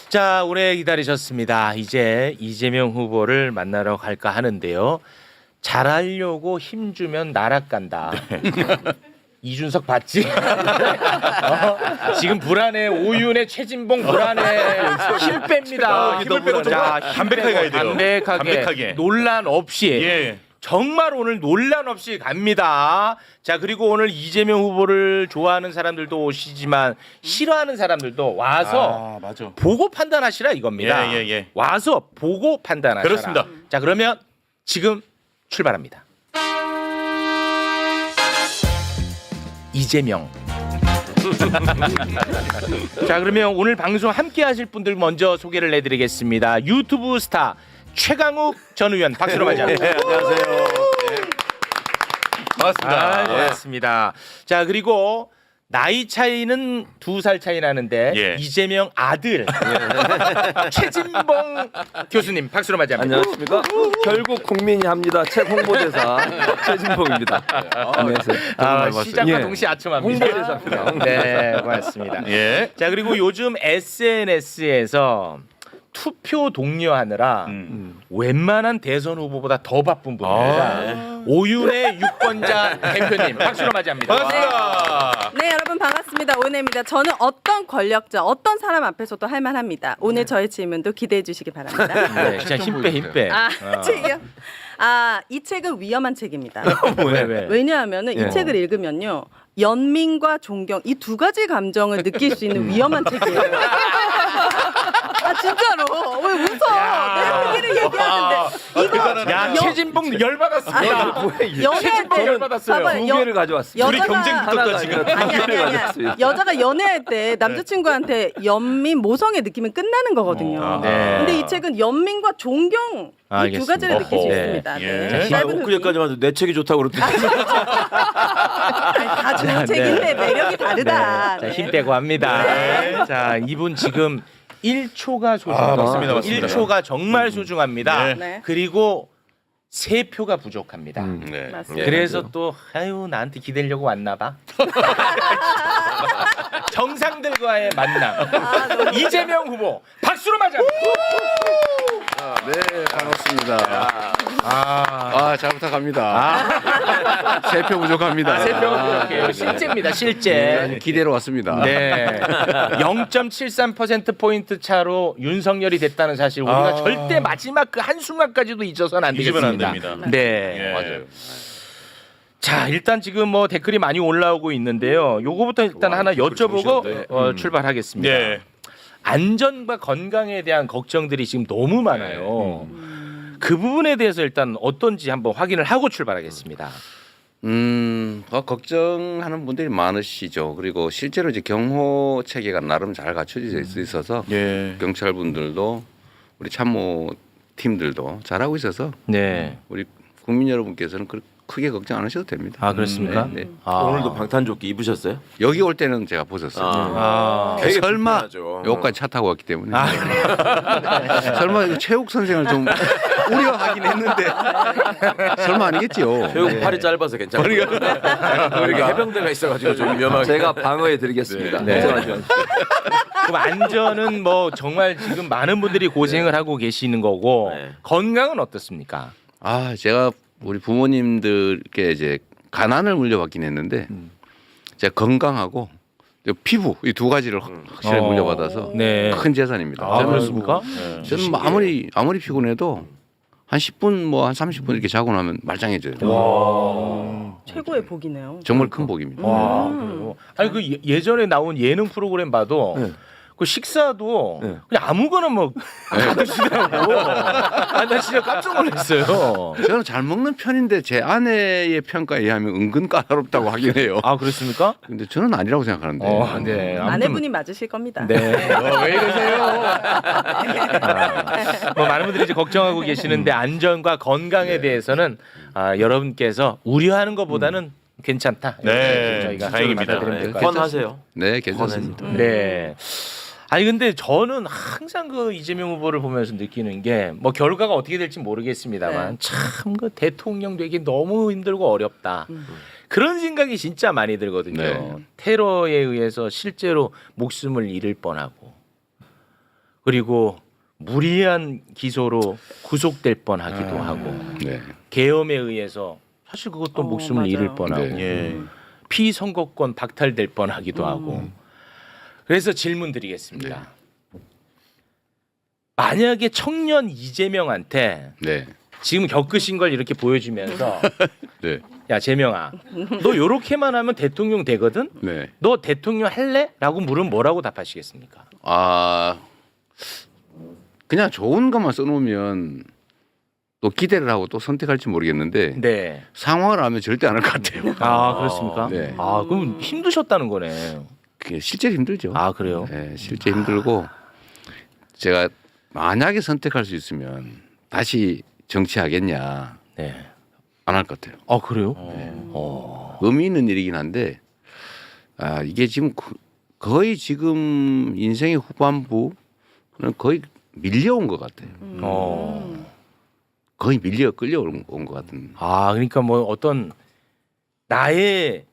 자, 오래 기다리셨습니다. 이제 이재명 후보를 만나러 갈까 하는데요. 잘하려고 힘주면 나락 간다. 이준석 봤지? 지금 불안해. 오윤의 최진봉 불안해. 힘 뺍니다. 힘을 빼고 좀 담백하게 가야 돼요. 담백하게. 논란 없이. 예. 정말 오늘 논란 없이 갑니다. 자, 그리고 오늘 이재명 후보를 좋아하는 사람들도 오시지만 싫어하는 사람들도 와서 맞아. 보고 판단하시라 이겁니다. 예. 와서 보고 판단하시라. 그렇습니다. 자, 그러면 지금 출발합니다. 이재명. 자, 그러면 오늘 방송 함께 하실 분들 먼저 소개를 해드리겠습니다. 유튜브 스타 최강욱 전 의원 박수로 맞이합니다. 네, 안녕하세요. 반갑습니다. 고맙습니다. 자, 그리고 나이 차이는 2살 차이 나는데 예. 이재명 아들 최진봉 교수님 박수로 맞이합니다. 안녕하십니까? 결국 국민이 합니다. 책 홍보대사 최진봉입니다. 안녕하세요. 시작과 예. 동시에 아첨합니다. 홍보대사입니다. 네, 고맙습니다. 예. 자, 그리고 요즘 SNS에서 투표 독려하느라 웬만한 대선 후보보다 더 바쁜 분입니다. 오윤의 유권자 대표님 박수로 맞이합니다. 반갑습니다. 네, 여러분 반갑습니다. 오은혜입니다. 저는 어떤 권력자, 어떤 사람 앞에서도 할 만합니다. 오늘 저의 질문도 기대해 주시기 바랍니다. 네, 진짜 힘 빼. 책이요? 이 책은 위험한 책입니다. 왜? 왜냐하면 이 책을 읽으면요. 연민과 존경 이 두 가지 감정을 느낄 수 있는 위험한 책이에요. 진짜로. 왜 웃어? 내 얘기를 얘기하는데. 이거 야, 최진봉 열받았습니다. 연애할 때 열받았어요. 봐봐요. 두 개를 가져왔습니다. 우리 경쟁 붙었다 지금. 아니야. 여자가 연애할 때 남자친구한테 연민 모성의 느낌은 끝나는 거거든요. 네. 근데 이 책은 연민과 존경 이 두 알겠습니다. 가지를 느낄 수 어허. 있습니다. 예. 네. 짧은 후기. 엊그제까지만 해도 내 책이 좋다고 그러더니 다 좋은 책인데 매력이 다르다. 자, 힘 빼고 합니다. 자, 이분 지금 1초가 소중합니다. 맞습니다. 1초가 정말 소중합니다. 네. 그리고 3표가 부족합니다. 네. 맞습니다. 그래서 또 나한테 기대려고 왔나 봐. 정상들과의 만남. 이재명 후보 박수로 맞이합니다. 네, 반갑습니다. 잘 부탁합니다. 3표 부족합니다. 3표가 부족해요. 실제입니다. 실제. 기대로 왔습니다. 네. 0.73% 차로 윤석열이 됐다는 사실 우리가 절대 마지막 그 한순간까지도 잊어서는 안 잊으면 안 되겠습니다. 됩니다. 네. 예. 맞아요. 자, 일단 지금 뭐 댓글이 많이 올라오고 있는데요. 요거부터 일단 하나 여쭤보고 출발하겠습니다. 예. 안전과 건강에 대한 걱정들이 지금 너무 많아요. 그 부분에 대해서 일단 어떤지 한번 확인을 하고 출발하겠습니다. 걱정하는 분들이 많으시죠. 그리고 실제로 이제 경호 체계가 나름 잘 갖춰져 있어서 예. 경찰분들도 우리 참모 팀들도 잘하고 있어서 네. 우리 국민 여러분께서는 크게 걱정 안 하셔도 됩니다. 아, 그렇습니까? 네, 네. 오늘도 방탄조끼 입으셨어요? 여기 올 때는 제가 벗었어요. 설마 여기까지 차 타고 왔기 때문에 설마 이거 최욱 선생을 좀 우려하긴 했는데 설마 아니겠지요. 결국 팔이 짧아서 괜찮아요. 이렇게 해병대가 있어가지고 좀 위험하게. 제가 방어해 드리겠습니다. 네. 걱정하지 마십시오. 그럼 안전은 뭐 정말 지금 많은 분들이 고생을 하고 계시는 거고 네. 건강은 어떻습니까? 제가 우리 부모님들께 이제 가난을 물려받긴 했는데 제가 건강하고 피부 이 두 가지를 확실히 물려받아서 네. 큰 재산입니다. 아, 그렇습니까? 저는 뭐 아무리 피곤해도 한 10분 뭐 한 30분 이렇게 자고 나면 말짱해져요. 최고의 복이네요. 정말 큰 복입니다. 와, 그래요? 아니 그 예전에 나온 예능 프로그램 봐도 그 식사도 그냥 아무거나 뭐 다 드시더라고. 아니, 나 진짜 깜짝 놀랐어요. 저는 잘 먹는 편인데 제 아내의 평가에 의하면 은근 까다롭다고 하긴 해요. 아, 그렇습니까? 근데 저는 아니라고 생각하는데. 네. 아무튼 아내분이 맞으실 겁니다. 네. 왜 이러세요? 뭐 많은 분들이 이제 걱정하고 계시는데 안전과 건강에 대해서는 여러분께서 우려하는 것보다는 괜찮다. 네, 저희가 다행입니다. 받아들이면 될것 네, 같아요. 권하세요. 네, 괜찮습니다. 네. 아니 근데 저는 항상 그 이재명 후보를 보면서 느끼는 게 뭐 결과가 어떻게 될지 모르겠습니다만 참 그 대통령 되기 너무 힘들고 어렵다. 그런 생각이 진짜 많이 들거든요. 네. 테러에 의해서 실제로 목숨을 잃을 뻔하고 그리고 무리한 기소로 구속될 뻔하기도 하고 네. 계엄에 의해서 사실 그것도 목숨을 맞아요. 잃을 뻔하고 네. 예. 피선거권 박탈될 뻔하기도 하고 그래서 질문 드리겠습니다. 만약에 청년 이재명한테 네. 지금 겪으신 걸 이렇게 보여주면서 네. 야 재명아 너 요렇게만 하면 대통령 되거든? 네. 너 대통령 할래? 라고 물으면 뭐라고 답하시겠습니까? 아 그냥 좋은 것만 써놓으면 또 기대를 하고 또 선택할지 모르겠는데 네. 상황을 알면 절대 안 할 것 같아요. 아 그렇습니까? 네. 아 그럼 힘드셨다는 거네. 그게 실제 힘들죠. 아 그래요? 네, 실제 힘들고 제가 만약에 선택할 수 있으면 다시 정치하겠냐 네. 안 할 것 같아요. 아 그래요? 의미 있는 일이긴 한데 아 이게 지금 거의 지금 인생의 후반부는 거의 밀려온 것 같아요. 거의 밀려 끌려온 것 같은. 아 그러니까 뭐 어떤 나의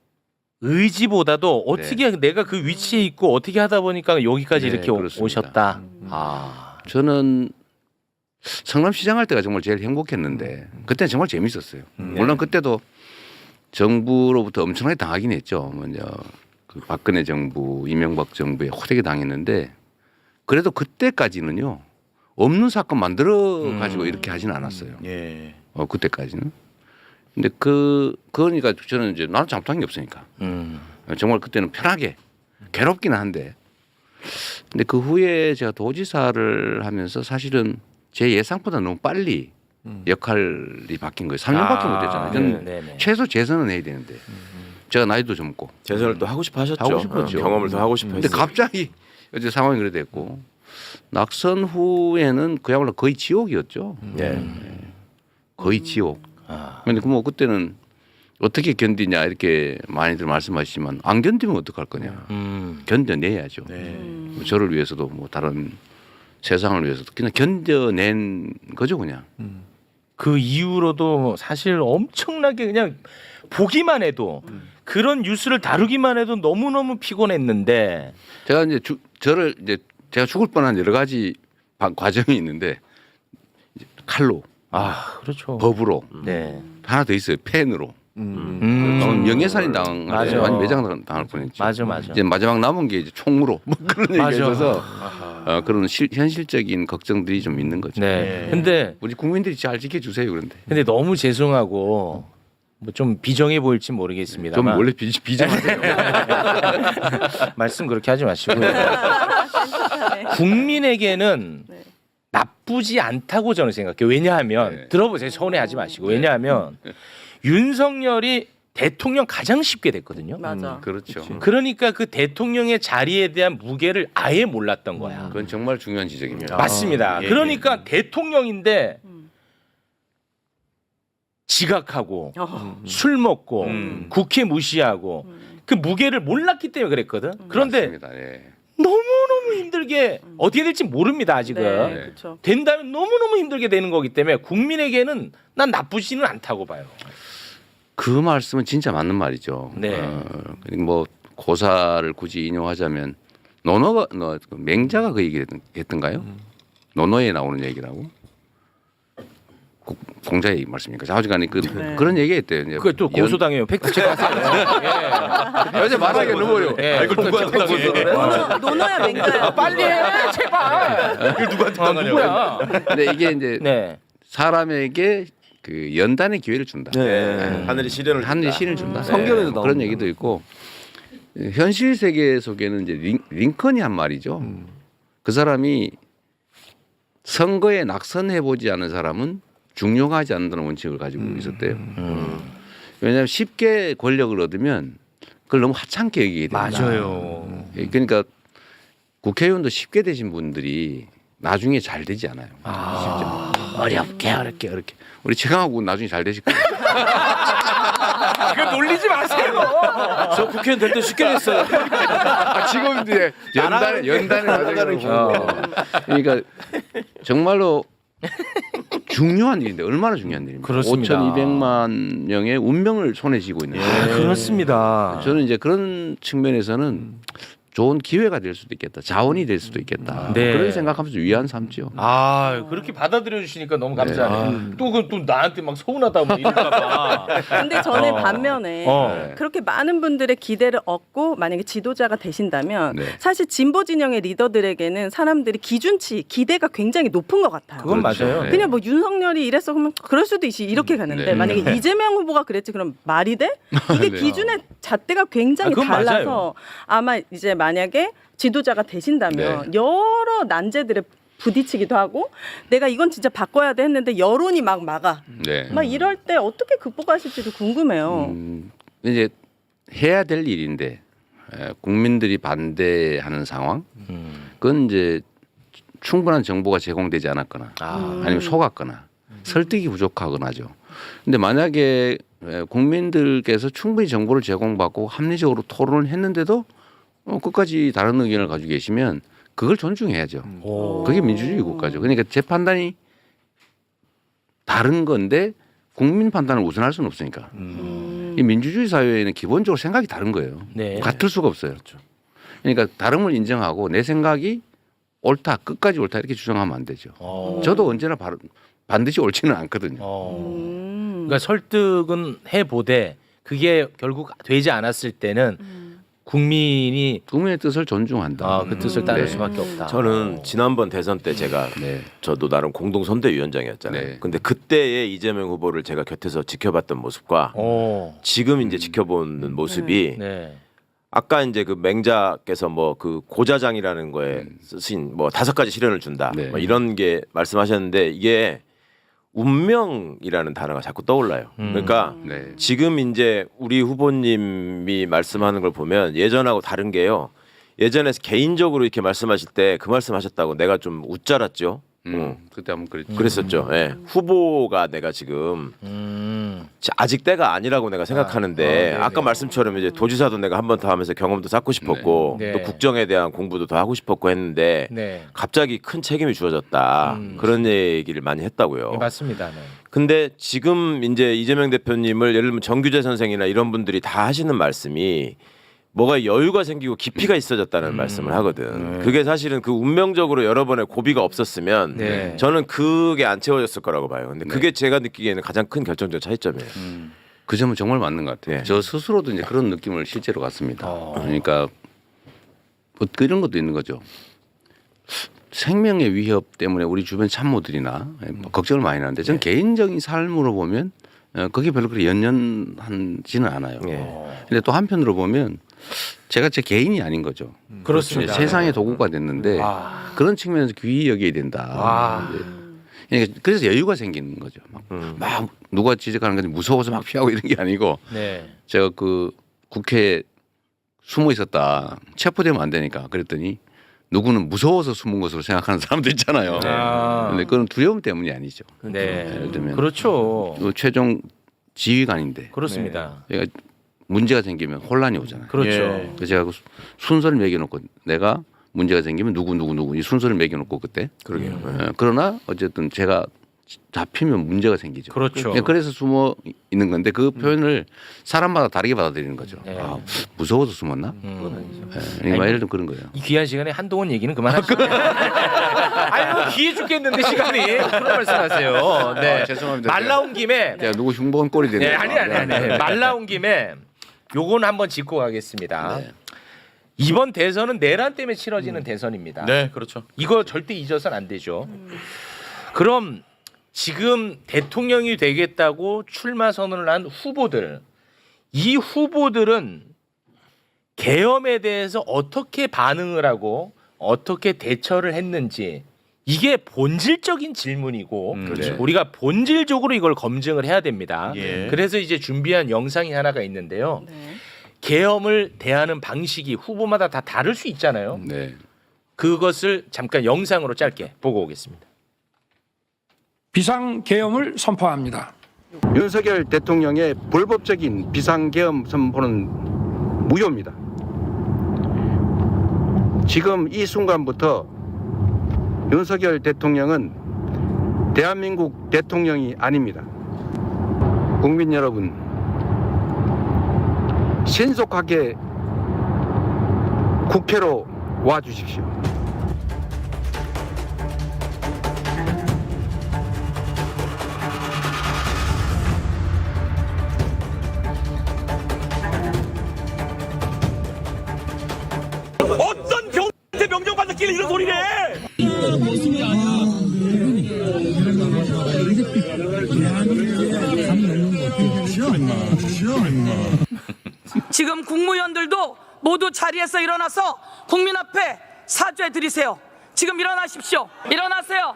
의지보다도 어떻게 내가 그 위치에 있고 어떻게 하다 보니까 여기까지 네, 이렇게 그렇습니다. 오셨다. 아 저는 성남시장 할 때가 정말 제일 행복했는데 그때는 정말 재밌었어요. 물론 그때도 정부로부터 엄청나게 당하긴 했죠. 먼저 그 박근혜 정부, 이명박 정부에 호되게 당했는데 그래도 그때까지는요 없는 사건 만들어 가지고 이렇게 하지는 않았어요. 예. 그때까지는. 근데 그러니까 저는 이제 나는 잘못한 게 없으니까 정말 그때는 편하게 괴롭기는 한데 근데 그 후에 제가 도지사를 하면서 사실은 제 예상보다 너무 빨리 역할이 바뀐 거예요. 3년밖에 못 했잖아요. 저는 네네. 최소 재선은 해야 되는데 제가 나이도 젊고 재선을 또 하고 싶어 하셨죠. 하고 싶었죠. 경험을 더 하고 싶어 근데 했어요. 갑자기 어제 상황이 그래 됐고 낙선 후에는 그야말로 거의 지옥이었죠. 네. 거의 지옥. 아. 근데 그 뭐 그때는 어떻게 견디냐 이렇게 많이들 말씀하시지만 안 견디면 어떡할 거냐. 견뎌내야죠. 네. 저를 위해서도 뭐 다른 세상을 위해서도 그냥 견뎌낸 거죠 그냥. 그 이후로도 사실 엄청나게 그냥 보기만 해도 그런 뉴스를 다루기만 해도 너무너무 피곤했는데 제가 이제 저를 이제 제가 죽을 뻔한 여러 가지 과정이 있는데 이제 칼로, 아 그렇죠. 법으로 네. 하나 더 있어요. 펜으로. 명예살인 당할 맞아. 때 완전 매장 당할 뻔했죠. 맞아. 이제 마지막 남은 게 이제 총으로 뭐 그런 얘기가 맞아. 있어서 그런 현실적인 걱정들이 좀 있는 거죠. 네. 근데 우리 국민들이 잘 지켜주세요 그런데. 너무 죄송하고 뭐 좀 비정해 보일지 좀 모르겠습니다만 원래 비정하세요. 말씀 그렇게 하지 마시고요. 국민에게는 네. 나쁘지 않다고 저는 생각해요. 왜냐하면 네. 들어보세요. 서운해하지 마시고 왜냐하면 윤석열이 대통령 가장 쉽게 됐거든요. 맞아. 그렇죠. 그러니까 그 대통령의 자리에 대한 무게를 아예 몰랐던 거야. 그건 정말 중요한 지적입니다. 맞습니다. 예, 그러니까 대통령인데 지각하고 술 먹고 국회 무시하고 그 무게를 몰랐기 때문에 그랬거든. 그런데 맞습니다. 예. 너무너무 힘들게 어떻게 될지 모릅니다 아직은. 네, 그렇죠. 된다면 너무너무 힘들게 되는 거기 때문에 국민에게는 난 나쁘지는 않다고 봐요. 그 말씀은 진짜 맞는 말이죠. 네. 뭐 고사를 굳이 인용하자면 노노가 맹자가 그 얘기를 했던가요? 노노에 나오는 얘기라고? 공자의 말씀입니까? 자오지간에 그런 얘기했대요. 이제 그게 또 고소당해요. 팩트 체크하세요. 어제 말하기 너무 어려워. 예. 이걸 누구한테 당해? 노노야 맹자야. 빨리 해 제발. 이걸 누구한테 당하냐고. 누구야? 근데 이게 이제 네. 사람에게 그 연단의 기회를 준다. 하늘이 시련을 하늘이 준다. 신을 준다. 성경에도 그런 나옵니다. 얘기도 있고 현실 세계 속에는 이제 링컨이 한 말이죠. 그 사람이 선거에 낙선해 보지 않은 사람은 중용하지 않는다는 원칙을 가지고 있었대요. 왜냐하면 쉽게 권력을 얻으면 그걸 너무 하찮게 여기게 된다. 맞아요. 그러니까 국회의원도 쉽게 되신 분들이 나중에 잘 되지 않아요. 어렵게. 우리 최강하고 나중에 잘 되실 거예요. 그거 놀리지 마세요. 저 국회의원 될 때 쉽게 됐어요. 지금 이제 연단에 나가는 그러니까 정말로 중요한 일인데 얼마나 중요한 일입니까? 그렇습니다. 5,200만 명의 운명을 손에 쥐고 있는 거예요. 그렇습니다. 저는 이제 그런 측면에서는 좋은 기회가 될 수도 있겠다. 자원이 될 수도 있겠다. 네. 그런 생각하면서 위안 삼죠. 그렇게 받아들여 주시니까 너무 감사하네요. 또 나한테 막 서운하다 뭐 이럴까봐. 근데 저는 반면에 그렇게 많은 분들의 기대를 얻고 만약에 지도자가 되신다면 네. 사실 진보 진영의 리더들에게는 사람들이 기준치 기대가 굉장히 높은 것 같아요. 그건 맞아요. 네. 그냥 뭐 윤석열이 이랬어 그러면 그럴 수도 있지 이렇게 가는데 네. 만약에 이재명 후보가 그랬지 그럼 말이 돼? 이게 네. 기준의 잣대가 굉장히 그건 달라서 맞아요. 아마 이제 만약에 지도자가 되신다면 여러 난제들에 부딪히기도 하고 내가 이건 진짜 바꿔야 돼 했는데 여론이 막 막아. 네. 막 이럴 때 어떻게 극복하실지도 궁금해요. 이제 해야 될 일인데 국민들이 반대하는 상황, 그건 이제 충분한 정보가 제공되지 않았거나 아니면 속았거나 설득이 부족하거나죠. 근데 만약에 국민들께서 충분히 정보를 제공받고 합리적으로 토론을 했는데도 끝까지 다른 의견을 가지고 계시면 그걸 존중해야죠. 그게 민주주의 국가죠. 그러니까 제 판단이 다른 건데 국민 판단을 우선할 수는 없으니까. 이 민주주의 사회에는 기본적으로 생각이 다른 거예요. 네. 같을 수가 없어요. 그러니까 다름을 인정하고 내 생각이 옳다, 끝까지 옳다 이렇게 주장하면 안 되죠. 저도 언제나 반드시 옳지는 않거든요. 그러니까 설득은 해보되 그게 결국 되지 않았을 때는 국민의 뜻을 존중한다. 그 뜻을 따를 네. 수밖에 없다. 저는 지난번 대선 때 제가 네. 저도 나름 공동선대위원장이었잖아요. 네. 근데 그때의 이재명 후보를 제가 곁에서 지켜봤던 모습과 오. 지금 이제 지켜보는 모습이 네. 아까 이제 그 맹자께서 뭐 그 고자장이라는 거에 쓰신 뭐 5가지 시련을 준다 네. 뭐 이런 게 말씀하셨는데 이게 운명이라는 단어가 자꾸 떠올라요. 그러니까 네. 지금 이제 우리 후보님이 말씀하는 걸 보면 예전하고 다른 게요. 예전에 개인적으로 이렇게 말씀하실 때 그 말씀하셨다고 내가 좀 웃잘았죠. 그때 한번 그랬죠. 그랬었죠. 예. 후보가 내가 지금 아직 때가 아니라고 내가 생각하는데 아까 말씀처럼 이제 도지사도 내가 한 번 더 하면서 경험도 쌓고 싶었고 네. 또 국정에 대한 공부도 더 하고 싶었고 했는데 네. 갑자기 큰 책임이 주어졌다. 그런 얘기를 많이 했다고요. 네, 맞습니다. 네. 근데 지금 이제 이재명 대표님을 예를 들면 정규재 선생이나 이런 분들이 다 하시는 말씀이 뭐가 여유가 생기고 깊이가 있어졌다는 말씀을 하거든. 그게 사실은 그 운명적으로 여러 번의 고비가 없었으면 네. 저는 그게 안 채워졌을 거라고 봐요. 근데 그게 제가 느끼기에는 가장 큰 결정적 차이점이에요. 그 점은 정말 맞는 것 같아요. 네. 저 스스로도 이제 그런 느낌을 실제로 갖습니다. 그러니까 뭐 그런 것도 있는 거죠. 생명의 위협 때문에 우리 주변 참모들이나 걱정을 많이 하는데 저는 개인적인 삶으로 보면 그게 별로 그렇게 연연하지는 않아요. 근데 또 한편으로 보면 제가 제 개인이 아닌 거죠. 그렇습니다. 세상의 도구가 됐는데 그런 측면에서 귀히 여겨야 된다. 그러니까 그래서 여유가 생기는 거죠. 막 누가 지적하는 건지 무서워서 막 피하고 이런 게 아니고 네. 제가 그 국회에 숨어 있었다. 체포되면 안 되니까 그랬더니 누구는 무서워서 숨은 것으로 생각하는 사람도 있잖아요. 그런데 그건 두려움 때문이 아니죠. 네. 예를 들면 그렇죠. 최종 지휘관인데 그렇습니다. 그러니까 문제가 생기면 혼란이 오잖아요. 그렇죠. 그래서 제가 그 순서를 매겨놓고 내가 문제가 생기면 누구 이 순서를 매겨놓고 그때. 그러게요. 그러나 어쨌든 제가 잡히면 문제가 생기죠. 그렇죠. 그래서 숨어 있는 건데 그 표현을 사람마다 다르게 받아들이는 거죠. 네. 아, 무서워서 숨었나? 그러니까 예를 들면 그런 거예요. 이 귀한 시간에 한동훈 얘기는 그만하시죠. 아니 뭐 귀해 죽겠는데 시간이 그런 말씀하세요. 네. 죄송합니다. 말 나온 김에 제가 누구 흉보는 꼴이 되네. 네, 아니. 말 나온 김에 요건 한번 짚고 가겠습니다. 네. 이번 대선은 내란 때문에 치러지는 대선입니다. 네, 그렇죠. 이거 절대 잊어서는 안 되죠. 그럼 지금 대통령이 되겠다고 출마 선언을 한 후보들, 이 후보들은 계엄에 대해서 어떻게 반응을 하고 어떻게 대처를 했는지 이게 본질적인 질문이고 그렇죠. 우리가 본질적으로 이걸 검증을 해야 됩니다. 예. 그래서 이제 준비한 영상이 하나가 있는데요. 네. 계엄을 대하는 방식이 후보마다 다 다를 수 있잖아요. 네. 그것을 잠깐 영상으로 짧게 보고 오겠습니다. 비상계엄을 선포합니다. 윤석열 대통령의 불법적인 비상계엄 선포는 무효입니다. 지금 이 순간부터 윤석열 대통령은 대한민국 대통령이 아닙니다. 국민 여러분, 신속하게 국회로 와 주십시오. 어떤 병한테 명령받았길래 이런 소리를 해? 지금 국무위원들도 모두 자리에서 일어나서 국민 앞에 사죄 드리세요. 지금 일어나십시오. 일어나세요.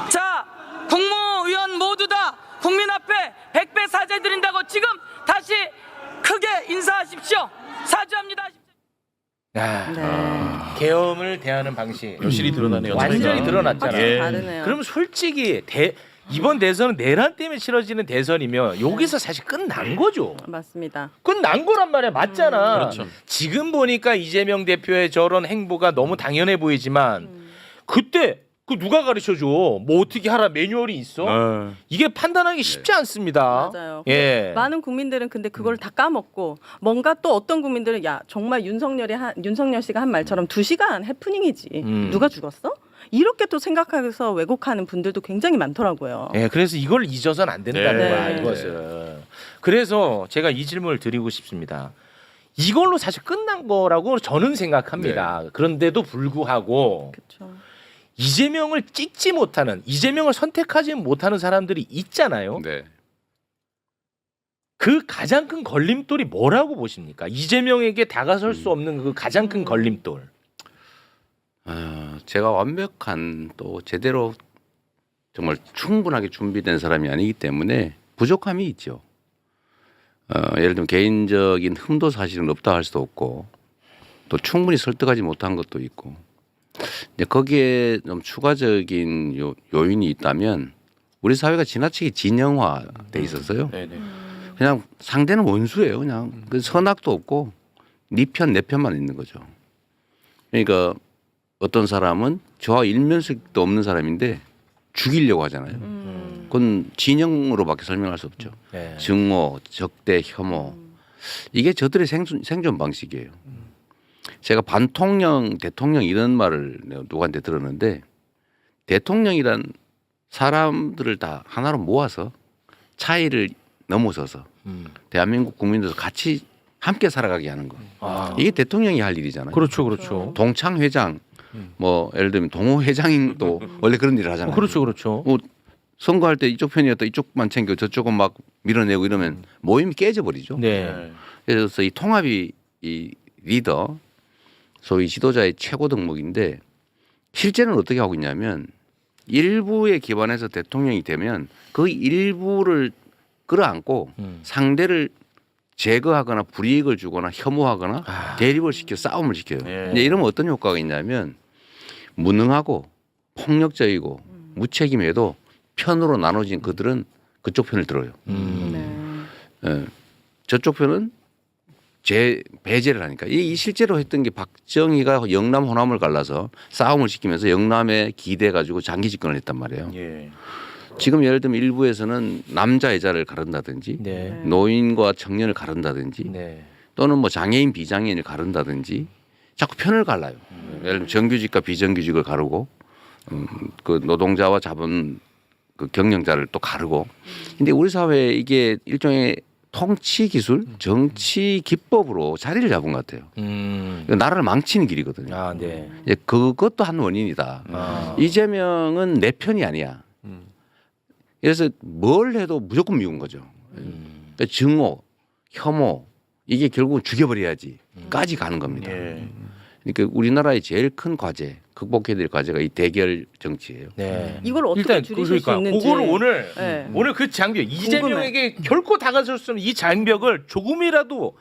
자, 국무위원 모두 다 국민 앞에 100배 사죄 드린다고 지금 다시 크게 인사하십시오. 사죄합니다. 야, 계엄을 대하는 방식 여실히 드러나네요. 완전히 차이가. 드러났잖아. 확실히 다르네요. 그럼 솔직히 이번 대선은 내란 때문에 치러지는 대선이면 여기서 사실 끝난 거죠. 맞습니다. 끝난 거란 말이야. 맞잖아. 그렇죠. 지금 보니까 이재명 대표의 저런 행보가 너무 당연해 보이지만 그때 그 누가 가르쳐줘? 뭐 어떻게 하라 매뉴얼이 있어? 이게 판단하기 쉽지 않습니다. 맞아요. 예. 많은 국민들은 근데 그걸 다 까먹고 뭔가 또 어떤 국민들은 야 정말 윤석열 씨가 한 말처럼 2시간 해프닝이지 누가 죽었어? 이렇게 또 생각해서 왜곡하는 분들도 굉장히 많더라고요. 예, 그래서 이걸 잊어서는 안 된다는 네. 거야, 이것을. 그래서 제가 이 질문을 드리고 싶습니다. 이걸로 사실 끝난 거라고 저는 생각합니다. 그런데도 불구하고 그렇죠. 이재명을 찍지 못하는, 이재명을 선택하지 못하는 사람들이 있잖아요. 네. 그 가장 큰 걸림돌이 뭐라고 보십니까? 이재명에게 다가설 수 없는 그 가장 큰 걸림돌. 제가 완벽한 또 제대로 정말 충분하게 준비된 사람이 아니기 때문에 부족함이 있죠. 예를 들면 개인적인 흠도 사실은 없다 할 수도 없고 또 충분히 설득하지 못한 것도 있고 이제 거기에 좀 추가적인 요인이 있다면 우리 사회가 지나치게 진영화돼 있었어요. 그냥 상대는 원수예요. 그냥 그 선악도 없고 네 편 내 편만 있는 거죠. 그러니까 어떤 사람은 저와 일면식도 없는 사람인데 죽이려고 하잖아요. 그건 진영으로밖에 설명할 수 없죠. 네. 증오, 적대, 혐오. 이게 저들의 생존 방식이에요. 제가 반통령, 대통령 이런 말을 누구한테 들었는데 대통령이란 사람들을 다 하나로 모아서 차이를 넘어서서 대한민국 국민들 같이 함께 살아가게 하는 거. 이게 대통령이 할 일이잖아요. 그렇죠, 그렇죠. 동창 회장, 뭐 예를 들면 동호 회장도 원래 그런 일을 하잖아요. 그렇죠, 그렇죠. 뭐 선거할 때 이쪽 편이었다 이쪽만 챙겨 저쪽은 막 밀어내고 이러면 모임이 깨져버리죠. 네. 그래서 이 통합이 이 리더 소위 지도자의 최고 덕목인데 실제는 어떻게 하고 있냐면 일부에 기반해서 대통령이 되면 그 일부를 끌어안고 상대를 제거하거나 불이익을 주거나 혐오하거나 대립을 시켜 싸움을 시켜요. 이제 이러면 어떤 효과가 있냐면 무능하고 폭력적이고 무책임해도 편으로 나눠진 그들은 그쪽 편을 들어요. 예. 저쪽 편은 배제를 하니까 이 실제로 했던 게 박정희가 영남 호남을 갈라서 싸움을 시키면서 영남에 기대 가지고 장기 집권을 했단 말이에요. 지금 예를 들면 일부에서는 남자 여자를 가른다든지 네. 노인과 청년을 가른다든지 네. 또는 뭐 장애인 비장애인을 가른다든지 자꾸 편을 갈라요. 예를 들면 정규직과 비정규직을 가르고 그 노동자와 자본 그 경영자를 또 가르고. 근데 우리 사회에 이게 일종의 통치 기술, 정치 기법으로 자리를 잡은 것 같아요. 나라를 망치는 길이거든요. 아, 네. 이제 그것도 한 원인이다. 이재명은 내 편이 아니야. 그래서 뭘 해도 무조건 미운 거죠. 그러니까 증오, 혐오 이게 결국은 죽여버려야지까지 가는 겁니다. 그러니까 우리나라의 제일 큰 과제, 극복해야 될 과제가 이 대결 정치예요. 네. 이걸 어떻게 일단 줄이실 수 있는지. 그거를 오늘 네. 오늘 그 장벽 이재명에게 결코 다가설 수 없는 이 장벽을 조금이라도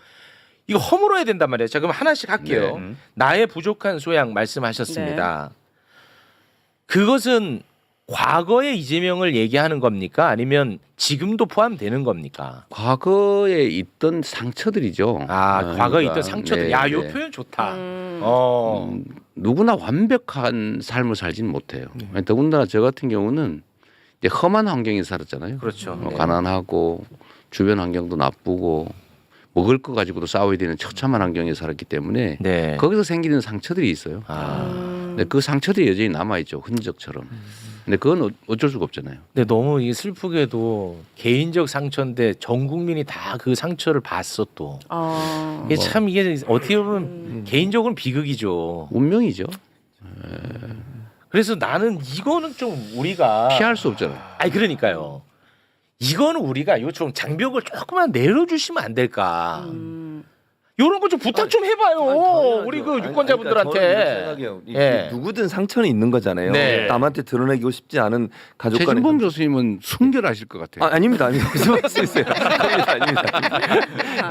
이거 허물어야 된단 말이에요. 자, 그럼 하나씩 할게요. 나의 부족한 소양 말씀하셨습니다. 그것은 과거의 이재명을 얘기하는 겁니까? 아니면 지금도 포함되는 겁니까? 과거에 있던 상처들이죠. 아, 과거에 있던 상처들. 네, 야, 요 네. 표현 좋다. 누구나 완벽한 삶을 살지는 못해요. 더군다나 저 같은 경우는 이제 험한 환경에 살았잖아요. 그렇죠. 가난하고 주변 환경도 나쁘고 먹을 거 가지고도 싸워야 되는 처참한 환경에 살았기 때문에 네. 거기서 생기는 상처들이 있어요. 아. 근데 그 상처들이 여전히 남아 있죠. 흔적처럼. 근데 그건 어쩔 수가 없잖아요. 근데 너무 이 슬프게도 개인적 상처인데 전 국민이 다 그 상처를 봤어 또. 이게 참 이게 어떻게 보면 개인적으로는 비극이죠. 운명이죠. 그래서 나는 이거는 좀 우리가 피할 수 없잖아요. 아니 그러니까요. 이거는 우리가 이거 좀 장벽을 조금만 내려주시면 안 될까. 이런 거 좀 부탁 좀 해봐요. 우리 그 유권자분들한테. 생각해요. 예. 누구든 상처는 있는 거잖아요. 네. 남한테 드러내고 싶지 않은 가족 간의 최진봉 교수님은 순결하실 것 같아요. 아닙니다. 무슨 말씀이세요? 아닙니다.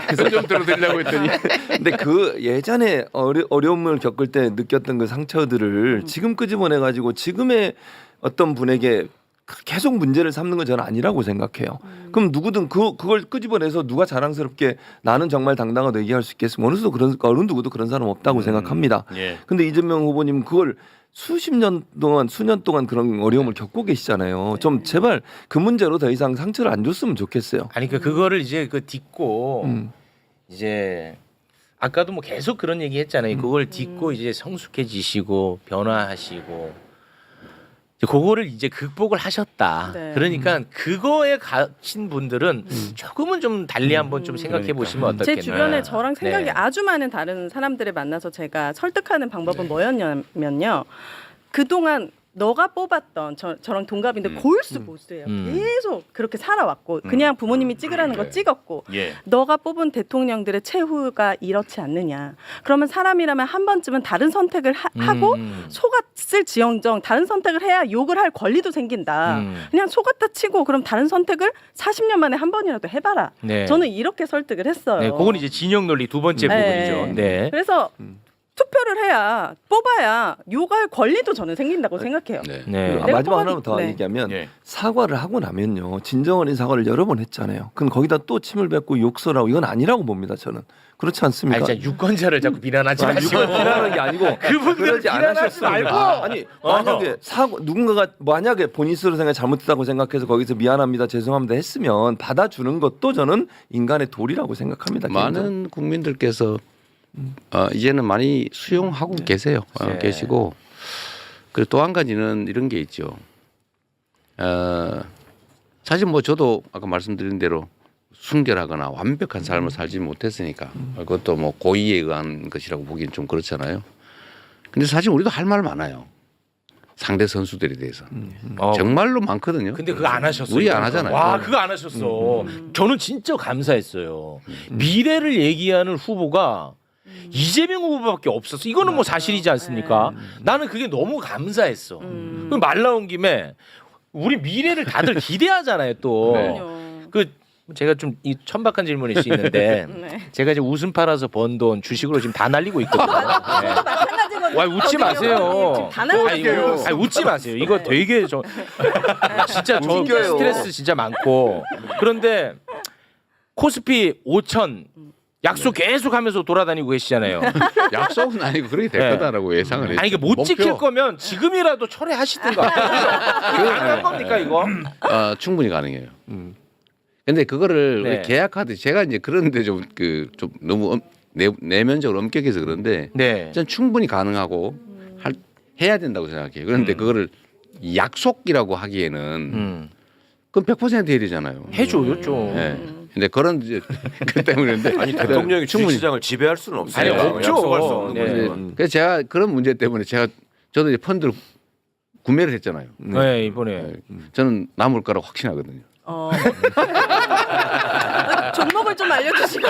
그래서 좀 들어드리려고 했더니 근데 그 예전에 어려움을 겪을 때 느꼈던 그 상처들을 지금 끄집어내 가지고 지금의 어떤 분에게 계속 문제를 삼는 건 저는 아니라고 생각해요. 그럼 누구든 그걸 끄집어내서 누가 자랑스럽게 나는 정말 당당하다 얘기할 수 있겠으면 어느 누구도 그런 사람 없다고 생각합니다. 예. 근데 이재명 후보님 그걸 수년 동안 그런 어려움을 겪고 계시잖아요. 좀 제발 그 문제로 더 이상 상처를 안 줬으면 좋겠어요. 아니 그거를 이제 그 딛고 이제 아까도 뭐 계속 그런 얘기 했잖아요. 그걸 딛고 이제 성숙해지시고 변화하시고 이제 그거를 이제 극복을 하셨다. 네. 그러니까 그거에 갇힌 분들은 조금은 좀 달리 한번 좀 생각해 보시면 어떻겠나. 제 주변에 저랑 생각이 네. 아주 많은 다른 사람들을 만나서 제가 설득하는 방법은 뭐였냐면요. 그동안 너가 뽑았던 저랑 동갑인데 골수고수예요. 계속 그렇게 살아왔고 그냥 부모님이 찍으라는 거 찍었고 예. 너가 뽑은 대통령들의 최후가 이렇지 않느냐. 그러면 사람이라면 한 번쯤은 다른 선택을 하고 속았을 지영정 다른 선택을 해야 욕을 할 권리도 생긴다. 그냥 속았다 치고 그럼 다른 선택을 40년 만에 한 번이라도 해봐라. 네. 저는 이렇게 설득을 했어요. 네, 그건 이제 진영 논리 두 번째 네. 부분이죠. 네. 그래서 투표를 해야 뽑아야 요구할 권리도 저는 생긴다고 생각해요. 네. 네. 그리고 내가 마지막 하나만 더 네. 얘기하면 예. 사과를 하고 나면요 진정한 사과를 여러 번 했잖아요. 그럼 거기다 또 침을 뱉고 욕설하고 이건 아니라고 봅니다. 저는 그렇지 않습니까? 아니, 진짜 유권자를 자꾸 비난하지 마시고. 이걸 비난하는 게 아니고 그분들 그러지 비난하지 않으셨습니다. 말고. 아니 만약에 누군가가 만약에 본인 스스로 생각 잘못했다고 생각해서 거기서 미안합니다 죄송합니다 했으면 받아주는 것도 저는 인간의 도리라고 생각합니다. 많은 국민들께서 이제는 많이 수용하고 계세요. 네. 계시고 그리고 또 한 가지는 이런 게 있죠. 사실 뭐 저도 아까 말씀드린 대로 순결하거나 완벽한 삶을 살지 못했으니까 그것도 뭐 고의에 의한 것이라고 보기엔 좀 그렇잖아요. 근데 사실 우리도 할 말 많아요. 상대 선수들에 대해서 정말로 많거든요. 근데 그거 안 하셨어요. 우리 안 하잖아요. 와, 그거 안 하셨어. 저는 진짜 감사했어요. 미래를 얘기하는 후보가 이재명 후보밖에 없었어. 이거는 뭐 사실이지 않습니까? 나는 그게 너무 감사했어. 그럼 말 나온 김에 우리 미래를 다들 기대하잖아요. 또 그 제가 좀 이 천박한 질문일 수 있는데 네. 제가 이제 웃음 팔아서 번 돈 주식으로 지금 다 날리고 있거든요. 네. 마찬가지거든요. 와 웃지 마세요. 지금 다 날라갔어요. 아니, 웃지 마세요. 이거 되게 진짜 저 스트레스 진짜 많고 그런데 코스피 5천 약속 계속하면서 돌아다니고 계시잖아요. 약속은 아니고 그렇게 될 네. 거다라고 예상을 했죠. 아니 이게 못 지킬 거면 지금이라도 철회하시든가. 이거 가능한 겁니까 이거? 충분히 가능해요. 근데 그거를 네. 계약하듯이 제가 이제 그런데 좀 너무 내면적으로 엄격해서 그런데 네. 저는 충분히 가능하고 해야 된다고 생각해요. 그런데 그거를 약속이라고 하기에는 그건 100% 해야 되잖아요. 해줘요 좀. 네. 근데 그런 이제 그 때문에 근데 아니 대통령이 주식시장을 지배할 수는 없어요. 아니, 없죠. 약속할 수 없는 네. 거죠. 그래서 제가 그런 문제 때문에 저도 이제 펀드를 구매를 했잖아요. 네 이번에 저는 남을 거라고 확신하거든요. 종목을 좀 알려주시고.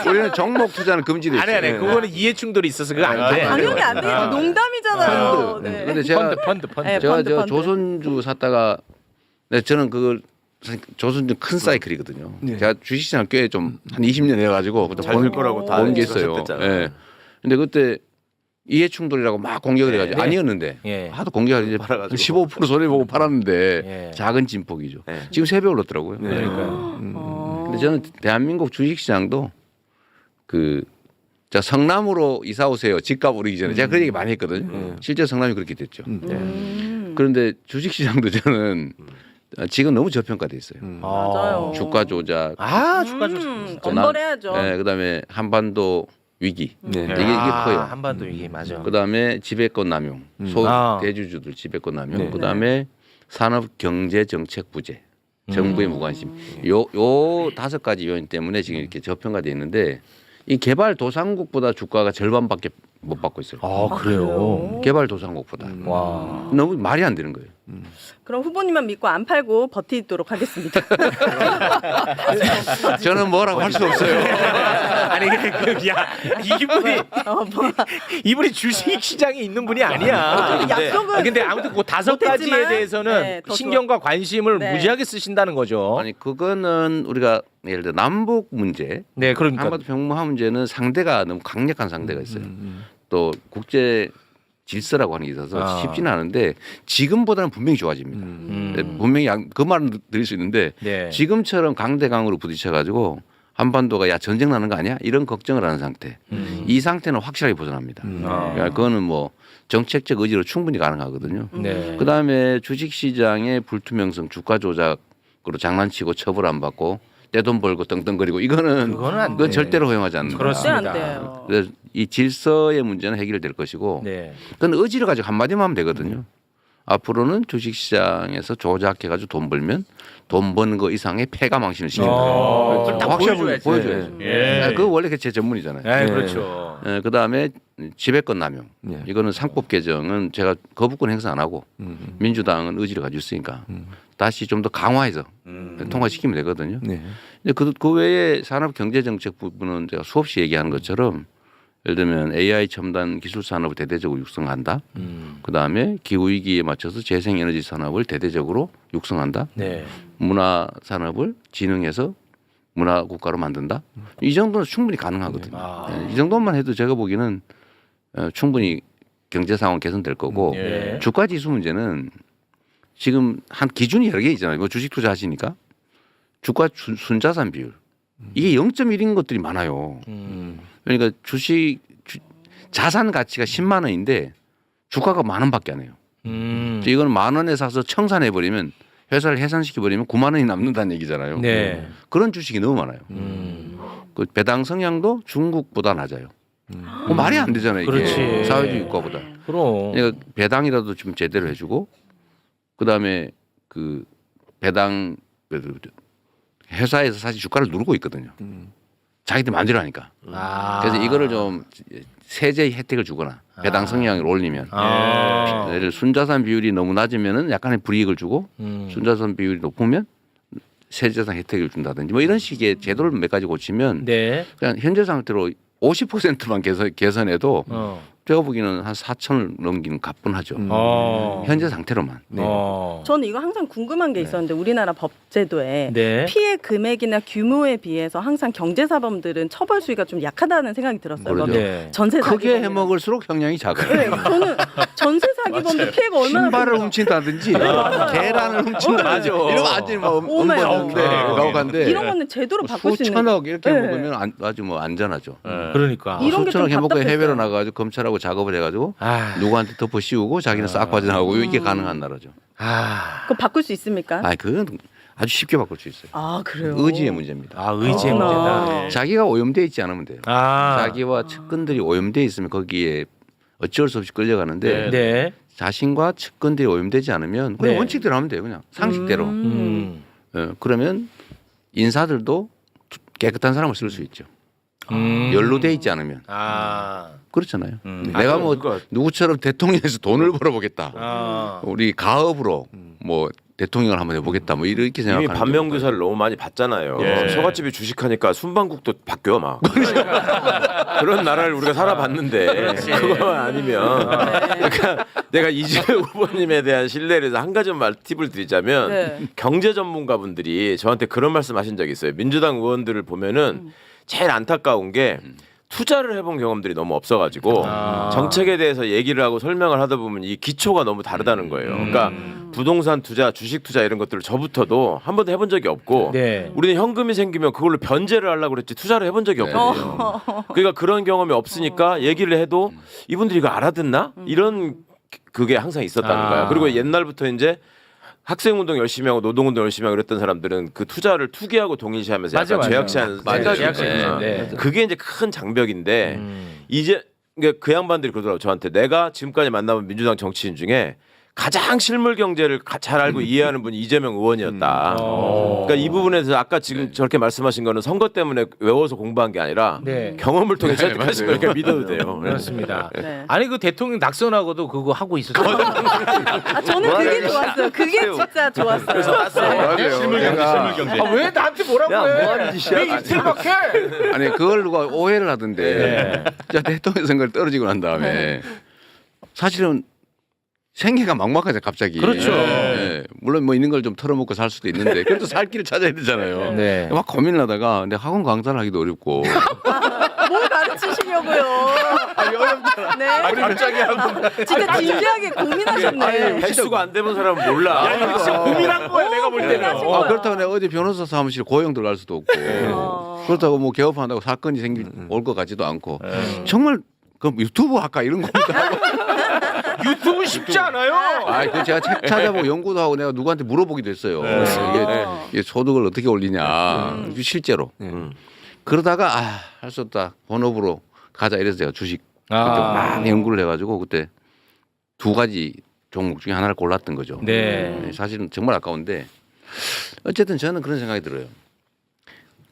우리는 종목 투자는 금지돼 있어요. 아니 그거는 이해 충돌이 있어서 그거 안 돼. 당연히 안 돼요. 농담이잖아요. 펀드. 네. 근데 제가 펀드. 네, 제가 펀드. 조선주 샀다가 저는 그걸 조선주 큰 사이클이거든요. 제가 주식시장 꽤 좀 한 20년 해가지고 그때 잘 될 거라고 다 본 게 있어요. 그러셨댔잖아요. 예. 근데 그때 이해 충돌이라고 막 공격을 해가지고 네. 아니었는데 예. 하도 공격을 이제 팔아가지고. 15% 손해보고 팔았는데 예. 작은 진폭이죠. 네. 지금 3배 올랐더라고요. 그러니까요. 근데 저는 대한민국 주식시장도 자 성남으로 이사 오세요. 집값 오르기 전에 제가 그 얘기 많이 했거든요. 실제 성남이 그렇게 됐죠. 그런데 주식시장도 저는 지금 너무 저평가돼 있어요. 맞아요. 주가 조작, 주가 조작. 엄벌해야죠. 네, 그다음에 한반도 위기 네. 이게 커요. 한반도 위기 맞아. 그다음에 지배권 남용, 대주주들 지배권 남용, 네. 그다음에 산업 경제 정책 부재, 정부의 무관심. 요 5가지 요인 때문에 지금 이렇게 저평가돼 있는데 이 개발도상국보다 주가가 절반밖에 못 받고 있어요. 그래요. 개발도상국보다. 와. 너무 말이 안 되는 거예요. 그럼 후보님만 믿고 안 팔고 버티도록 하겠습니다. 저는 뭐라고 할 수 없어요. 아니 이분이 주식 시장에 있는 분이 아니야. 약속은 근데 아무튼 그 5가지에 못했지만, 대해서는 네, 더 신경과 관심을 네. 무지하게 쓰신다는 거죠. 아니 그거는 우리가 예를 들어 남북 문제, 네, 그러니까 한반도 평화 문제는 상대가 너무 강력한 상대가 있어요. 또 국제 질서라고 하는 게 있어서 쉽지는 않은데 지금보다는 분명히 좋아집니다. 네, 분명히 그 말은 드릴 수 있는데 네. 지금처럼 강대강으로 부딪혀가지고 한반도가 야 전쟁 나는 거 아니야? 이런 걱정을 하는 상태. 이 상태는 확실하게 벗어납니다. 그러니까 그거는 뭐 정책적 의지로 충분히 가능하거든요. 네. 그다음에 주식시장의 불투명성, 주가 조작으로 장난치고 처벌 안 받고 떼돈 벌고 떵떵거리고 이거는 그거는 안 그건 돼. 절대로 허용하지 않는다. 그렇습니다. 안 돼요. 그래서 이 질서의 문제는 해결될 것이고 네. 그건 의지를 가지고 한마디만 하면 되거든요. 앞으로는 주식시장에서 조작해가지고 돈 벌면 돈 버는 거 이상의 패가 망신을 시킨다. 그걸 딱 확실하게 보여줘야지. 보여줘야죠. 그거 원래 제 전문이잖아요. 네, 그렇죠. 그다음에 지배권 남용. 네. 이거는 상법 개정은 제가 거부권 행사 안 하고 민주당은 의지를 가지고 있으니까 다시 좀 더 강화해서 통과시키면 되거든요. 네. 근데 그 외에 산업 경제 정책 부분은 제가 수없이 얘기하는 것처럼 예를 들면 AI 첨단 기술 산업을 대대적으로 육성한다. 그다음에 기후 위기에 맞춰서 재생 에너지 산업을 대대적으로 육성한다. 네. 문화 산업을 진흥해서 문화 국가로 만든다. 이 정도는 충분히 가능하거든요. 이 정도만 해도 제가 보기에는 충분히 경제 상황 개선될 거고 네. 주가 지수 문제는 지금 한 기준이 여러 개 있잖아요. 뭐 주식 투자하시니까 주가 순자산 비율 이게 0.1인 것들이 많아요. 그러니까 자산 가치가 10만 원인데 주가가 1만 원밖에 안 해요. 이건 1만 원에 사서 청산해 버리면 회사를 해산시켜 버리면 9만 원이 남는다는 얘기잖아요. 네. 그런 주식이 너무 많아요. 그 배당 성향도 중국보다 낮아요. 뭐 말이 안 되잖아요. 이게 그렇지. 사회주의 국가보다. 그럼. 그러니까 배당이라도 좀 제대로 해주고 그다음에 그 배당 회사에서 사실 주가를 누르고 있거든요. 자기들 마음대로 하니까. 그래서 이거를 좀 세제 혜택을 주거나 배당 성향을 올리면 예를 들어 순자산 비율이 너무 낮으면은 약간의 불이익을 주고 순자산 비율이 높으면 세제상 혜택을 준다든지 뭐 이런 식의 제도를 몇 가지 고치면 네. 그냥 현재 상태로 50%만 개선해도 제가 보기에는 한 4천을 넘기는 가뿐하죠. 현재 상태로만. 저는 이거 항상 궁금한 게 있었는데 우리나라 법제도에 네. 피해 금액이나 규모에 비해서 항상 경제사범들은 처벌 수위가 좀 약하다는 생각이 들었어요. 그러죠. 네. 전세 크게 사기범이나. 해먹을수록 형량이 작아요. 네, 저는 전세 사기범도 피해가 얼마나 신발을 큰가. 훔친다든지 계란을 훔친다든지 이런 거 완전히 뭐 오메. 가혹한데 이런 거는 제도로 바꿀 수 있는 수천억 이렇게 네. 먹으면 아주 뭐 안전하죠. 그러니까. 이런 게 좀 수천억 해먹고 답답했어요. 해외로 나가가지고 검찰하고 작업을 해가지고 누구한테 덮어 씌우고 자기는 싹 빠져나가고 이게 가능한 나라죠. 그거 바꿀 수 있습니까? 그건 아주 쉽게 바꿀 수 있어요. 아 그래요. 의지의 문제입니다. 의지의 문제다. 자기가 오염돼 있지 않으면 돼요. 자기와 측근들이 오염돼 있으면 거기에 어쩔 수 없이 끌려가는데 네. 자신과 측근들이 오염되지 않으면 그냥 네. 원칙대로 하면 돼요. 그냥 상식대로. 그러면 인사들도 깨끗한 사람을 쓸 수 있죠. 연루돼 있지 않으면 그렇잖아요. 내가 뭐 누구처럼 대통령에서 돈을 벌어보겠다. 우리 가업으로 뭐 대통령을 한번 해보겠다. 뭐 이렇게 생각하는 이미 반면교사를 너무 많이 봤잖아요. 예. 처갓집이 주식하니까 순방국도 바뀌어 막. 그런 나라를 우리가 살아봤는데 그거 아니면 그러니까 내가 이재명 후보님에 대한 신뢰를 해서 한 가지만 팁을 드리자면 네. 경제 전문가분들이 저한테 그런 말씀하신 적이 있어요. 민주당 의원들을 보면은 제일 안타까운 게 투자를 해본 경험들이 너무 없어가지고 정책에 대해서 얘기를 하고 설명을 하다 보면 이 기초가 너무 다르다는 거예요. 그러니까 부동산 투자, 주식 투자 이런 것들을 저부터도 한 번도 해본 적이 없고 네. 우리는 현금이 생기면 그걸로 변제를 하려고 그랬지 투자를 해본 적이 없거든요. 그러니까 그런 경험이 없으니까 얘기를 해도 이분들이 이거 알아듣나? 이런 그게 항상 있었다는 거예요. 그리고 옛날부터 이제 학생운동 열심히 하고 노동운동 열심히 하고 그랬던 사람들은 그 투자를 투기하고 동일시하면서 맞아, 약간 맞아. 죄악시하는 맞아, 생각이 죄악시하는데. 있는데 그게 이제 큰 장벽인데 이제 그 양반들이 그러더라고 저한테 내가 지금까지 만나본 민주당 정치인 중에 가장 실물 경제를 잘 알고 이해하는 분이 이재명 의원이었다. 그러니까 이 부분에서 아까 지금 저렇게 말씀하신 거는 선거 때문에 외워서 공부한 게 아니라 네. 경험을 통해 설득하신 거니까 믿어도 돼요. 그렇습니다. 네. 아니 그 대통령 낙선하고도 그거 하고 있었어요. 아, 저는 그게 좋았어요. 그게 진짜 좋았어요. 네. 실물 경제. 아, 왜 나한테 뭐라고 야, 해? 뭐 하는 짓이야? 왜 이틀밖에? 아니 그걸 누가 오해를 하던데 자 대통령 선거를 떨어지고 난 다음에 사실은 생계가 막막하죠 갑자기. 그렇죠. 예. 물론 뭐 있는 걸 좀 털어먹고 살 수도 있는데 그래도 살 길을 찾아야 되잖아요. 네. 막 고민을 하다가 근데 학원 강사를 하기도 어렵고 뭘 가르치시려고요? 아니 어렵잖아. 네. 갑자기 하고. 진짜 진지하게 고민하셨네. 횟수가 안 되는 사람은 몰라. 야, 이거 진짜 고민한 거야 내가 볼 때는. 고민하신 아, 거야. 그렇다고 내가 어디 변호사 사무실 고용 들어갈 수도 없고 그렇다고 뭐 개업한다고 사건이 올 것 같지도 않고 정말 그럼 유튜브 할까 이런 고민도 하고 유튜브 쉽지 않아요. 아, 그 제가 책 찾아보고 연구도 하고 내가 누구한테 물어보기도 했어요. 이게 소득을 어떻게 올리냐 실제로 그러다가 할 수 없다 본업으로 가자 이래서 제가 주식 그때 막 연구를 해가지고 그때 두 가지 종목 중에 하나를 골랐던 거죠. 네. 사실은 정말 아까운데 어쨌든 저는 그런 생각이 들어요.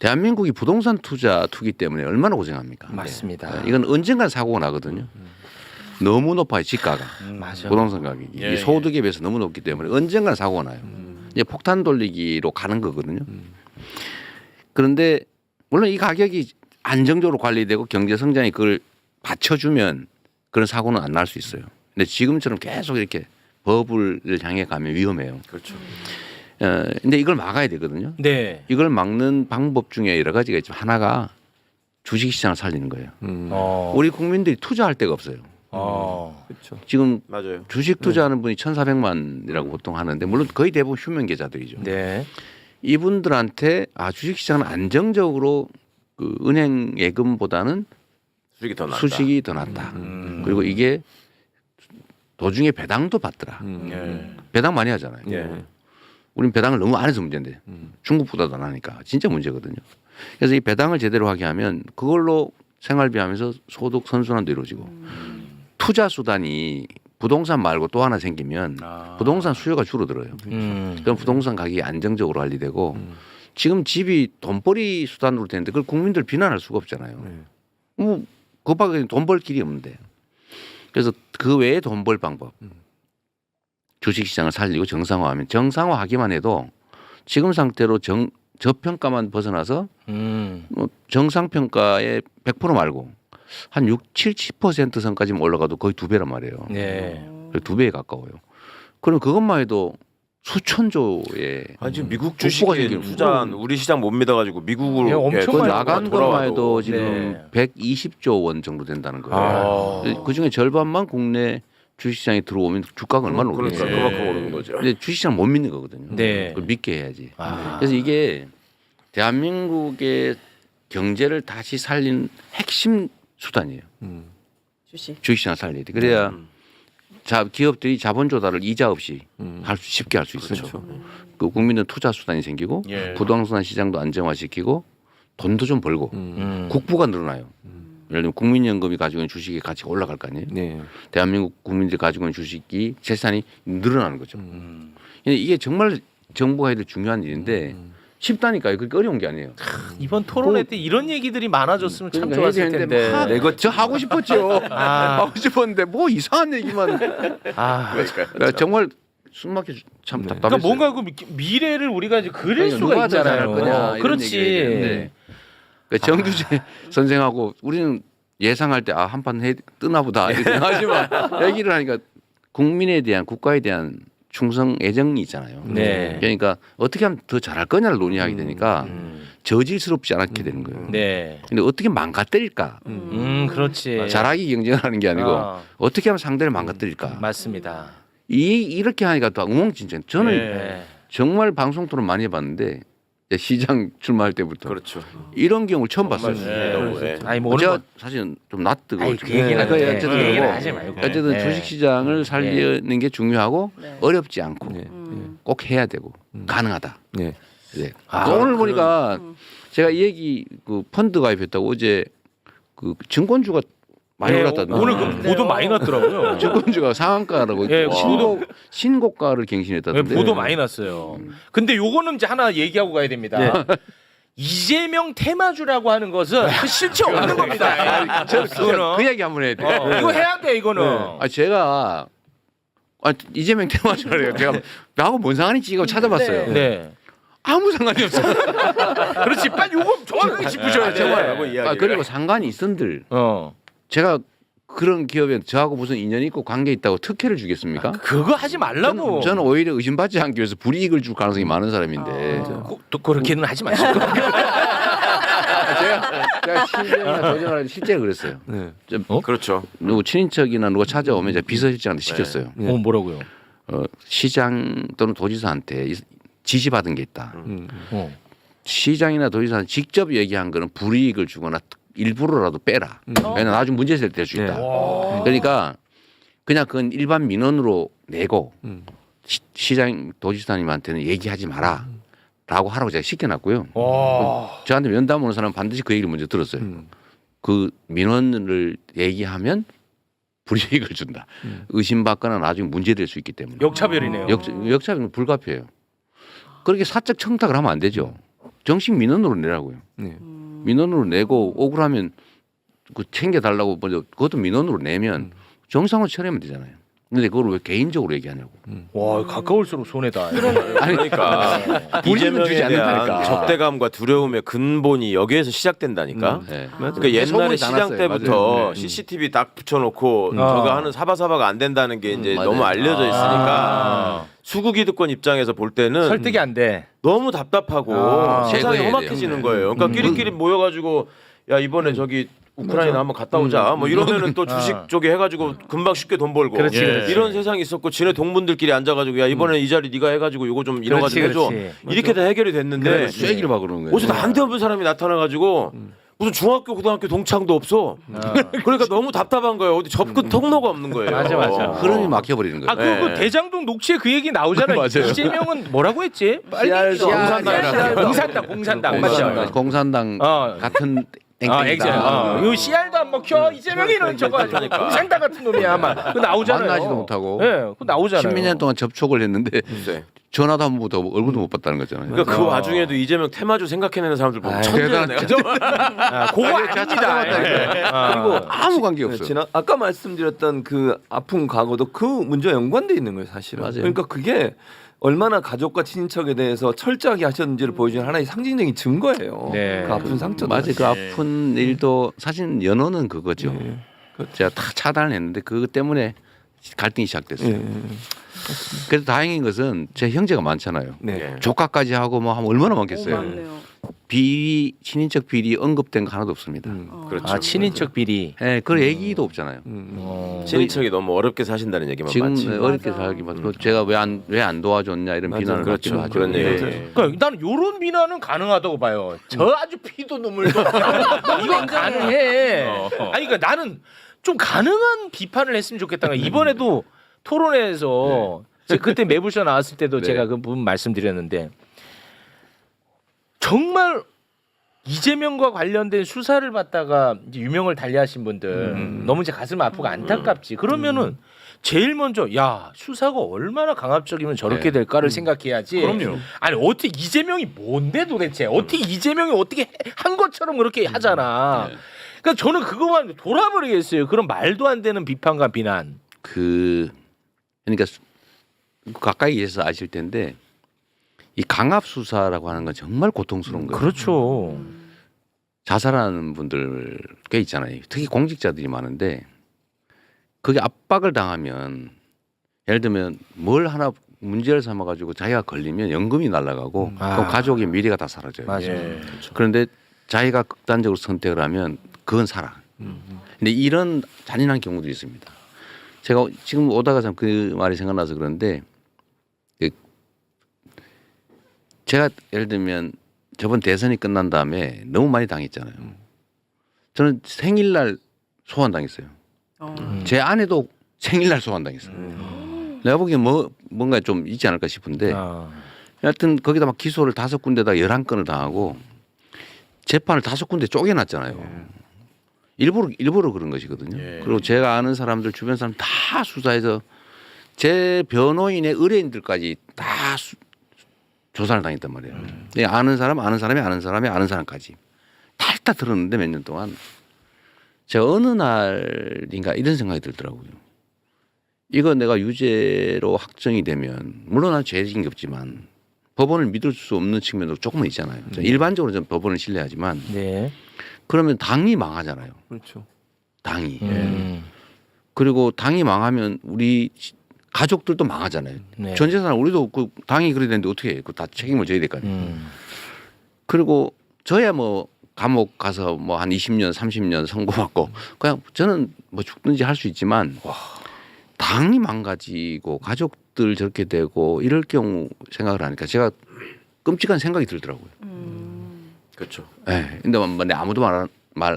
대한민국이 부동산 투기 때문에 얼마나 고생합니까? 맞습니다. 이건 언젠간 사고가 나거든요. 너무 높아요 지가가 맞아. 부동산 가격이 이 소득에 비해서 너무 높기 때문에 언젠간 사고가 나요. 이제 폭탄 돌리기로 가는 거거든요. 그런데 물론 이 가격이 안정적으로 관리되고 경제 성장이 그걸 받쳐주면 그런 사고는 안 날 수 있어요. 근데 지금처럼 계속 이렇게 법을 향해 가면 위험해요. 그렇죠. 근데 이걸 막아야 되거든요. 네. 이걸 막는 방법 중에 여러 가지가 있지만 하나가 주식시장을 살리는 거예요. 우리 국민들이 투자할 데가 없어요. 그렇죠. 지금 맞아요. 주식 투자하는 분이 1,400만이라고 보통 하는데 물론 거의 대부분 휴면 계좌들이죠. 네. 이분들한테 주식시장은 안정적으로 그 은행 예금보다는 수익이 더 낫다. 수식이 더 낫다. 그리고 이게 도중에 배당도 받더라. 배당 많이 하잖아요. 예. 우린 배당을 너무 안 해서 문제인데 중국보다도 안 하니까 진짜 문제거든요. 그래서 이 배당을 제대로 하게 하면 그걸로 생활비 하면서 소득 선순환도 이루어지고 투자 수단이 부동산 말고 또 하나 생기면 부동산 수요가 줄어들어요. 그럼 부동산 가격이 안정적으로 관리되고 지금 집이 돈벌이 수단으로 되는데 그걸 국민들 비난할 수가 없잖아요. 뭐 그밖에 돈 벌 길이 없는데. 그래서 그 외에 돈 벌 방법. 주식시장을 살리고 정상화하면 정상화하기만 해도 지금 상태로 저평가만 벗어나서 뭐 정상평가의 100% 말고 한 70% 선까지만 올라가도 거의 2배란 말이에요. 네. 2배에 가까워요. 그럼 그것만 해도 수천조의 지금 미국 국부가 주식에 생기는 투자한 우리 시장 못 믿어가지고 미국으로 예, 엄청 그 많이 나간 것만 돌아와도 해도 지금 120조 원 정도 된다는 거예요. 그 중에 절반만 국내 주식시장에 들어오면 주가가 얼마나 그러니까 오르겠어요. 그만큼 오르는 거죠. 근데 주식시장 못 믿는 거거든요. 네. 그걸 믿게 해야지. 그래서 이게 대한민국의 경제를 다시 살린 핵심 수단이에요. 주식시장 살려야 돼. 그래야 기업들이 자본 조달을 이자 없이 쉽게 할 수 있어요. 그 국민은 투자 수단이 생기고 부동산 시장도 안정화시키고 돈도 좀 벌고 국부가 늘어나요. 예를 들면 국민연금이 가지고 있는 주식의 가치가 올라갈 거 아니에요. 네. 대한민국 국민들이 가지고 있는 주식이 재산이 늘어나는 거죠. 근데 이게 정말 정부가 해야 될 중요한 일인데 쉽다니까요. 그렇게 어려운 게 아니에요. 이번 토론회 때 이런 얘기들이 많아졌으면 참 그러니까 좋았을 해야 되는데 텐데. 막 저 하고 싶었죠. 하고 싶었는데 뭐 이상한 얘기만. 그러니까 정말 숨막혀 참 답답했어요. 그러니까 뭔가 그 미래를 우리가 이제 그릴 그러니까 수가 누가 더 있잖아요. 잘할 거냐, 이런 그렇지. 얘기를 해야 되는데. 그러니까 정규재 선생하고 우리는 예상할 때 한판 뜨나 보다 이렇게 하지만 얘기를 하니까 국민에 대한 국가에 대한 충성 애정이 있잖아요. 네. 그러니까 어떻게 하면 더 잘할 거냐를 논의하게 되니까 저질스럽지 않게 되는 거예요. 네. 근데 어떻게 망가뜨릴까? 그렇지. 잘하기 경쟁하는 게 아니고 아. 어떻게 하면 상대를 망가뜨릴까? 맞습니다. 이렇게 하니까 또 엉망진창. 저는 네. 정말 방송 토론 많이 해봤는데 시장 출마할 때부터 그렇죠. 이런 경우를 처음 봤어요. 아니 뭐 오늘 제가 뭐 사실 좀 낯뜨고 아니, 그 얘기는 그 네. 어쨌든 그 얘기는 그러고 하지 말고. 어쨌든 네. 주식시장을 살리는 게 중요하고 네. 어렵지 않고 네. 꼭 해야 되고 가능하다. 네. 네. 오늘 보니까 제가 이 얘기 그 펀드 가입했다고 어제 그 증권주가 많이 올랐다던데. 오늘 그 보도 많이 났더라고요. 증권주가 상한가라고 예, 신고가를 갱신했다던데. 보도 많이 났어요. 근데 요거는 이제 하나 얘기하고 가야 됩니다. 이재명 테마주라고 하는 것은 그 실체 없는 겁니다. 저는 그 얘기 한번 해야 돼. 이거 해야 돼 이거는. 아 제가 이재명 테마주래요. 제가 나하고 뭔 상관인지 이거 찾아봤어요. 네. 아무 상관이 없어요. 그렇지. 빨리 요거 정확하게 짚으셔야 돼. 정말. 그리고 상관이 있은들 제가 그런 기업에 저하고 무슨 인연이 있고 관계 있다고 특혜를 주겠습니까? 그거 하지 말라고. 저는 오히려 의심받지 않기 위해서 불이익을 줄 가능성이 많은 사람인데 또 그렇게는 하지 마시고. 제가 실제나 도전을 실제로 그랬어요. 네. 그렇죠. 누구 친인척이나 누가 찾아오면 제가 비서실장한테 시켰어요. 뭐라고요? 시장 또는 도지사한테 지시받은 게 있다. 시장이나 도지사한테 직접 얘기한 거는 불이익을 주거나 일부러라도 빼라. 왜냐면 나중에 문제 될 때 수 있다. 그러니까 그냥 그건 일반 민원으로 내고 시장 도지사님한테는 얘기하지 마라. 라고 하라고 제가 시켜놨고요. 저한테 면담 오는 사람은 반드시 그 얘기를 먼저 들었어요. 그 민원을 얘기하면 불이익을 준다. 의심받거나 나중에 문제될 수 있기 때문에. 역차별이네요. 역차별은 불가피해요. 그렇게 사적 청탁을 하면 안 되죠. 정식 민원으로 내라고요. 네. 민원으로 내고 억울하면 그 챙겨달라고 먼저 그것도 민원으로 내면 정상으로 처리하면 되잖아요. 근데 그걸 왜 개인적으로 얘기하냐고. 와 가까울수록 손해다. 그러니까 불이익은 주지 이재명에 대한 않는다니까. 적대감과 두려움의 근본이 여기에서 시작된다니까. 네. 그러니까 옛날에 시장 나눴어요. 때부터 맞아요. CCTV 딱 붙여놓고 저거 하는 사바사바가 안 된다는 게 이제 맞아요. 너무 알려져 있으니까 수구기득권 입장에서 볼 때는 설득이 안 돼. 너무 답답하고 세상이 제거해야 험악해지는 돼요. 거예요. 그러니까 끼리끼리 모여가지고 야 이번에 저기 우크라이나 한번 갔다 오자. 뭐 이러면은 또 주식 쪽에 해가지고 금방 쉽게 돈 벌고. 그렇지, 그렇지. 이런 세상이 있었고 지네 동문들끼리 앉아가지고 야 이번에 이 자리 네가 해가지고 이거 좀 이뤄가지고 해줘. 그렇지. 이렇게 다 해결이 됐는데 쐐기를 봐 그러는 거예요. 어디서 나한테 없는 사람이 나타나가지고 무슨 중학교 고등학교 동창도 없어. 그러니까 너무 답답한 거예요. 어디 접근 통로가 없는 거예요. 맞아. 흐름이 막혀버리는 거예요. 아 그 대장동 녹취에 그 얘기 나오잖아요. 맞아요. 이재명은 뭐라고 했지? 빨리 공산당 맞죠? 공산당 같은 땡땡이다. 요 CR도 안 먹혀. 이재명이는 저거 공산당 같은 놈이야. 막 그 나오잖아요. 만나지도 못하고. 예, 그 나오잖아요. 십몇 년 동안 접촉을 했는데 네. 전화도 한 번 못하고 얼굴도 못 봤다는 거잖아요. 그러니까 그 와중에도 이재명 테마주 생각해내는 사람들 보면 천재네. 그거 아닙니다. 그리고 아무 관계 없어요. 지난 아까 말씀드렸던 그 아픈 과거도 그 문제와 연관돼 있는 거예요, 사실은. 맞아요. 그러니까 그게 얼마나 가족과 친인척에 대해서 철저하게 하셨는지를 보여주는 하나의 상징적인 증거예요. 네. 그 아픈 상처도. 맞아요. 그 아픈 일도 사실 연호는 그거죠. 예. 제가 다 차단을 했는데 그것 때문에 갈등이 시작됐어요. 예. 그래서 다행인 것은 제 형제가 많잖아요. 네. 조카까지 하고 뭐 하면 얼마나 많겠어요. 맞네요. 비리 친인척 비리 언급된 거 하나도 없습니다. 그렇죠. 아 친인척 비리. 예, 그 얘기도 없잖아요. 친인척이 너무 어렵게 사신다는 얘기만 지금 많지. 어렵게 살기만 그 제가 왜 안 도와줬냐 이런 비난을 그렇죠. 받기도 하죠. 그런 얘기. 네. 그러니까 나는 요런 비난은 가능하다고 봐요. 저 아주 피도 눈물도 이건 가능해. 아니 그러니까 나는 좀 가능한 비판을 했으면 좋겠다는 거야. 이번에도 토론회에서 제가 그때 매불쇼 나왔을 때도 네. 제가 그 부분 말씀드렸는데 정말 이재명과 관련된 수사를 받다가 이제 유명을 달리하신 분들 너무 제 가슴 아프고 안타깝지. 그러면은 제일 먼저 야 수사가 얼마나 강압적이면 저렇게 네. 될까를 생각해야지. 그럼요. 아니 어떻게 이재명이 뭔데 도대체 어떻게 이재명이 어떻게 한 것처럼 그렇게 하잖아. 네. 그러니까 저는 그거만 돌아버리겠어요. 그런 말도 안 되는 비판과 비난. 그러니까 가까이 있어서 아실 텐데 이 강압 수사라고 하는 건 정말 고통스러운 거예요. 그렇죠. 자살하는 분들 꽤 있잖아요. 특히 공직자들이 많은데 그게 압박을 당하면 예를 들면 뭘 하나 문제를 삼아가지고 자기가 걸리면 연금이 날아가고 그럼 가족의 미래가 다 사라져요. 맞아요. 그런데 자기가 극단적으로 선택을 하면 그건 살아. 근데 이런 잔인한 경우도 있습니다. 제가 지금 오다가 참 그 말이 생각나서 그런데 제가 예를 들면 저번 대선이 끝난 다음에 너무 많이 당했잖아요. 저는 생일날 소환당했어요. 제 아내도 생일날 소환당했어요. 내가 보기엔 뭔가 좀 있지 않을까 싶은데 아. 하여튼 거기다 막 기소를 5군데다 11건을 당하고 재판을 5군데 쪼개놨잖아요. 일부러 그런 것이거든요. 그리고 제가 아는 사람들 주변 사람 다 수사해서 제 변호인의 의뢰인들까지 다 조사를 당했단 말이에요. 아는 사람이 아는 사람까지 다 들었는데 몇 년 동안 제가 어느 날인가 이런 생각이 들더라고요. 이거 내가 유죄로 확정이 되면 물론 난 죄진 게 없지만 법원을 믿을 수 없는 측면도 조금은 있잖아요. 일반적으로 좀 법원을 신뢰하지만 네. 그러면 당이 망하잖아요. 그렇죠. 당이. 그리고 당이 망하면 우리 가족들도 망하잖아요. 네. 전 재산 우리도 그 당이 그래야 되는데 어떻게 해? 그 다 책임을 져야 될 거 아니에요. 그리고 저야 뭐 감옥 가서 뭐 한 20년, 30년 선고받고 그냥 저는 뭐 죽든지 할 수 있지만 당이 망가지고 가족들 저렇게 되고 이럴 경우 생각을 하니까 제가 끔찍한 생각이 들더라고요. 그렇죠. 예. 근데 뭐 아무도 말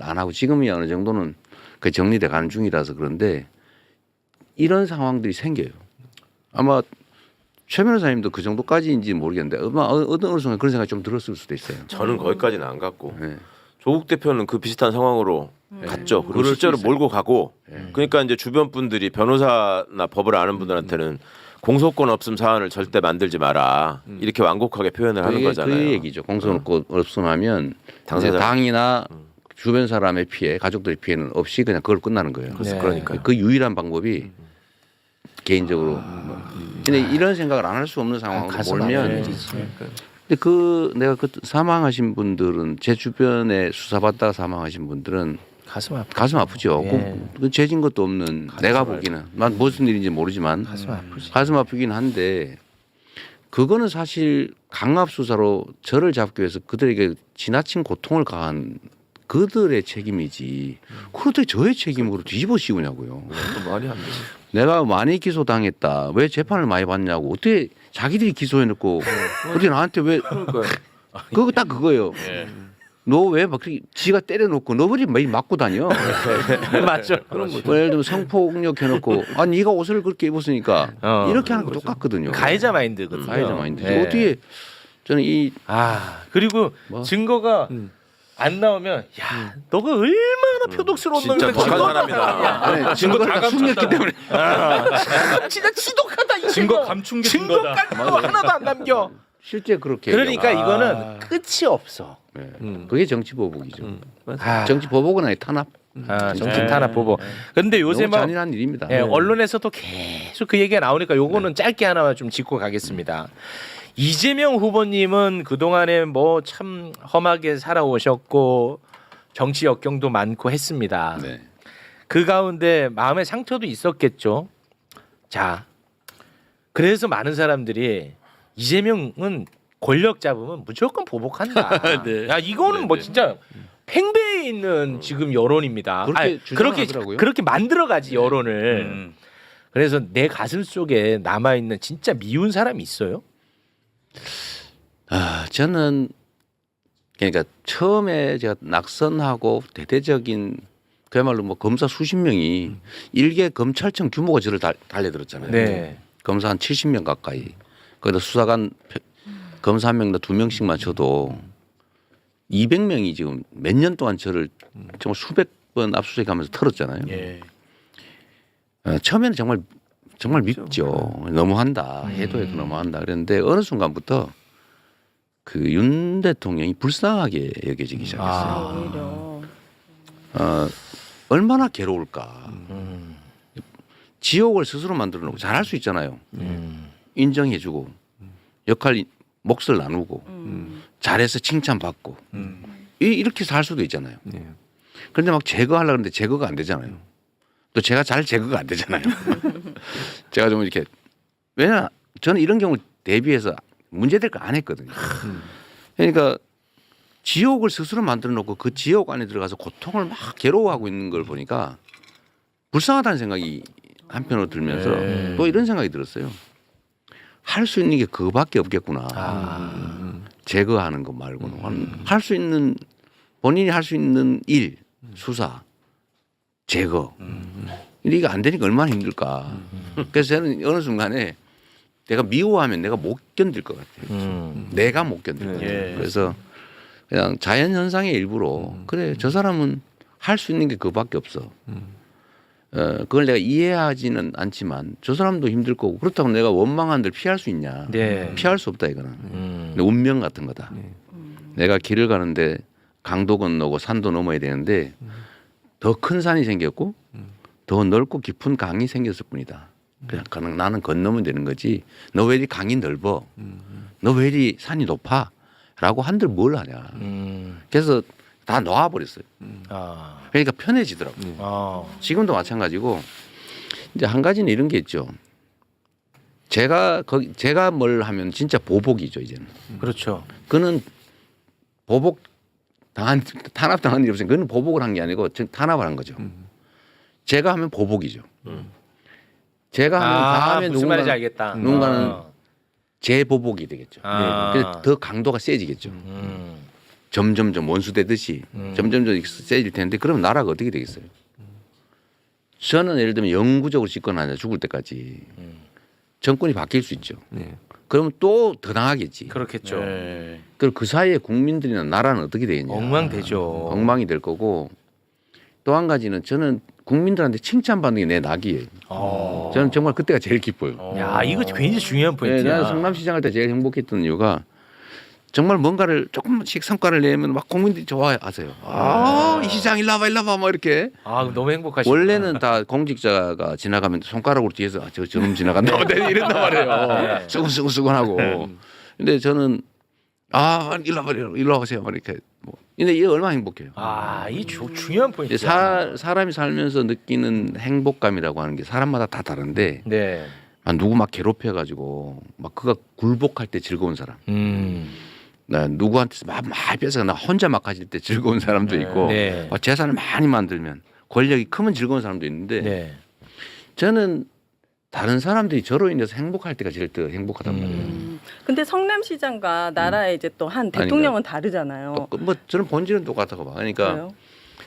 안 하고 지금이 어느 정도는 그 정리돼 가는 중이라서 그런데 이런 상황들이 생겨요. 아마 최 변호사님도 그 정도까지인지 모르겠는데 아마 어느 순간 그런 생각이 좀 들었을 수도 있어요. 저는 거기까지는 안 갔고 네. 조국 대표는 그 비슷한 상황으로 갔죠. 그리고 그럴 수 실제로 있어요. 몰고 가고 그러니까 이제 주변 분들이 변호사나 법을 아는 분들한테는 공소권 없음 사안을 절대 만들지 마라 이렇게 완곡하게 표현을 하는 거잖아요. 그 얘기죠. 공소권 없음하면 당사자. 당이나 주변 사람의 피해, 가족들의 피해는 없이 그냥 그걸 끝나는 거예요. 네. 그러니까요. 그 유일한 방법이 개인적으로. 근데 이런 생각을 안 할 수 없는 상황으로 가슴 몰면. 아프지. 근데 내가 그 사망하신 분들은 제 주변에 수사받다가 사망하신 분들은 가슴 아프. 가슴 아프죠. 예. 그 죄진 것도 없는 내가 보기는 난 무슨 일인지 모르지만 가슴 아프지. 가슴 아프긴 한데 그거는 사실 강압 수사로 저를 잡기 위해서 그들에게 지나친 고통을 가한 그들의 책임이지. 그걸 어떻게 저의 책임으로 뒤집어 씌우냐고요. 말이 안 되죠. 내가 많이 기소당했다. 왜 재판을 많이 받냐고. 어떻게 자기들이 기소해놓고 어떻게 나한테 왜 그거 딱 그거예요. 너 왜 막 지가 때려놓고 너버리 매일 맞고 다녀. 맞죠. 뭐 예를 들면 성폭력 해놓고 아 네가 옷을 그렇게 입었으니까 어. 이렇게 하는 거 똑같거든요. 가해자 마인드거든요. 가해자 마인드죠. 네. 어떻게 저는 이 그리고 뭐? 증거가 안 나오면 야 너가 얼마나 표독스러운 진짜 놈인데 독한 증거 사람이다. 아니, 증거가 다 숨겼기 때문에 진짜 지독하다 이 증거 증거. 감춘 게 증거 증거다. 깐 거 하나도 안 남겨. 실제 그렇게 그러니까 얘기하고. 이거는 끝이 없어. 네. 그게 정치 보복이죠. 아, 정치 보복은 아니 탄압. 정치 탄압 보복. 근데 요새 너무 막 잔인한 일입니다. 예, 언론에서도 계속 그 얘기가 나오니까 요거는 짧게 하나만 좀 짚고 가겠습니다. 이재명 후보님은 그동안에 뭐 참 험하게 살아오셨고 정치 역경도 많고 했습니다. 네. 그 가운데 마음의 상처도 있었겠죠. 자, 그래서 많은 사람들이 이재명은 권력 잡으면 무조건 보복한다. 네. 야, 이거는 뭐 진짜 팽배해 있는 지금 여론입니다. 그렇게 주장하더라고요. 그렇게 만들어가지 여론을. 그래서 내 가슴 속에 남아 있는 진짜 미운 사람이 있어요? 저는 그러니까 처음에 제가 낙선하고 대대적인 그야말로 뭐 검사 수십 명이 일개 검찰청 규모가 저를 달려들었잖아요. 네. 검사 한 70명 가까이. 거기다 수사관 검사 한 명당 2명씩만 쳐도 200명이 지금 몇 년 동안 저를 정말 수백 번 압수수색하면서 털었잖아요. 예. 처음에는 정말 밉죠. 너무한다. 해도 너무한다. 그랬는데 어느 순간부터 그 윤 대통령이 불쌍하게 여겨지기 시작했어요. 오히려. 얼마나 괴로울까. 지옥을 스스로 만들어 놓고 잘할 수 있잖아요. 인정해주고 역할 몫을 나누고 잘해서 칭찬받고 이렇게 살 수도 있잖아요. 그런데 막 제거하려고 하는데 제거가 안 되잖아요. 또 제가 잘 제거가 안 되잖아요. 제가 좀 이렇게 왜냐 저는 이런 경우 대비해서 문제될 거 안 했거든요. 그러니까 지옥을 스스로 만들어 놓고 그 지옥 안에 들어가서 고통을 막 괴로워하고 있는 걸 보니까 불쌍하다는 생각이 한편으로 들면서 또 이런 생각이 들었어요. 할 수 있는 게 그거밖에 없겠구나. 제거하는 것 말고는 할 수 있는 본인이 할 수 있는 일, 수사, 제거 근데 이게 안 되니까 얼마나 힘들까. 그래서 저는 어느 순간에 내가 미워하면 내가 못 견딜 것 같아요. 내가 못 견딜 것 같아요. 그래서 그냥 자연 현상의 일부로 그래 저 사람은 할 수 있는 게 그밖에 없어. 그걸 내가 이해하지는 않지만 저 사람도 힘들 거고 그렇다고 내가 원망한 들 피할 수 있냐? 네. 피할 수 없다 이거는. 근데 운명 같은 거다. 내가 길을 가는데 강도 건너고 산도 넘어야 되는데 더 큰 산이 생겼고 더 넓고 깊은 강이 생겼을 뿐이다. 그냥 나는 건너면 되는 거지. 너 왜 이리 강이 넓어? 너 왜 이리 산이 높아? 라고 한들 뭘 하냐. 그래서 다 놓아버렸어요. 아. 그러니까 편해지더라고. 지금도 마찬가지고 이제 한 가지는 이런 게 있죠. 제가 뭘 하면 진짜 보복이죠 이제는. 그렇죠. 그는 보복 탄압 당한 일이 없으니까 그는 보복을 한 게 아니고 탄압을 한 거죠. 제가 하면 보복이죠. 제가 하면 다음에 무슨 말인지 알겠다. 누군가는 제 보복이 되겠죠. 아. 그래서 더 강도가 세지겠죠. 점점점 원수되듯이 점점점 세질 텐데 그러면 나라가 어떻게 되겠어요? 저는 예를 들면 영구적으로 집권하냐 죽을 때까지 정권이 바뀔 수 있죠. 그러면 또 더 당하겠지. 그렇겠죠. 그리고 그 사이에 국민들이나 나라는 어떻게 되겠냐. 엉망되죠. 엉망이 될 거고 또 한 가지는 저는 국민들한테 칭찬받는 게 내 낙이에요. 저는 정말 그때가 제일 기뻐요. 야, 이거 굉장히 중요한 포인트야. 나는 성남시장 할 때 제일 행복했던 이유가 정말 뭔가를 조금씩 성과를 내면 막 국민들이 좋아하세요. 이 시장 일로 와봐 뭐 이렇게. 아, 너무 행복하시다. 원래는 다 공직자가 지나가면 손가락으로 뒤에서 저놈 지나간다 이런단 말이에요. 수근수근하고. 근데 저는 일로 와보세요. 뭐 이렇게. 근데 이게 얼마나 행복해요. 아, 이 중요한 포인트야. 사람이 살면서 느끼는 행복감이라고 하는 게 사람마다 다 다른데 네. 누구 막 괴롭혀가지고 막 그가 굴복할 때 즐거운 사람. 나 누구한테서 막 뺏어가 나 혼자 막 가질 때 즐거운 사람도 있고 네. 재산을 많이 만들면 권력이 크면 즐거운 사람도 있는데 네. 저는 다른 사람들이 저로 인해서 행복할 때가 제일 더 행복하단 말이에요. 근데 성남시장과 나라의 이제 또 한 대통령은 다르잖아요. 뭐 저는 본질은 똑같다고 봐. 그러니까 그래요?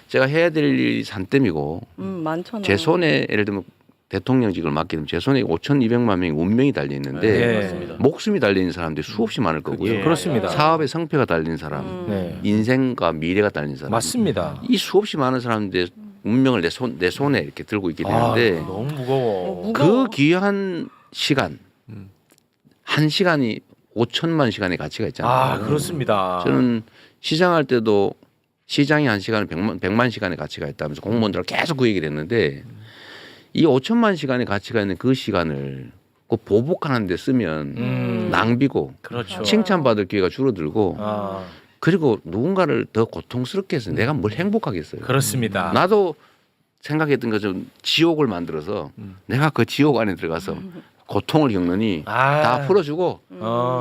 제가 해야 될 일이 산더미고 많잖아요. 제 손에 예를 들면 대통령직을 맡게 되면 제 손에 5,200만 명의 운명이 달려 있는데 네. 목숨이 달려 있는 사람들이 수없이 많을 거고요. 그렇습니다. 사업의 성패가 달린 사람, 네. 인생과 미래가 달린 사람. 맞습니다. 이 수없이 많은 사람들의 운명을 내 손에 이렇게 들고 있게 되는데 너무 무거워. 그 귀한 시간 한 시간이 5천만 시간의 가치가 있잖아요. 아, 그렇습니다. 저는 시장할 때도 시장이 한 시간에 100만 시간의 가치가 있다면서 공무원들 계속 그 얘기를 했는데 이 5천만 시간의 가치가 있는 그 시간을 그 보복하는 데 쓰면 낭비고 그렇죠. 칭찬받을 기회가 줄어들고 그리고 누군가를 더 고통스럽게 해서 내가 뭘 행복하겠어요. 그렇습니다. 나도 생각했던 것처럼 지옥을 만들어서 내가 그 지옥 안에 들어가서 고통을 겪느니 다 풀어주고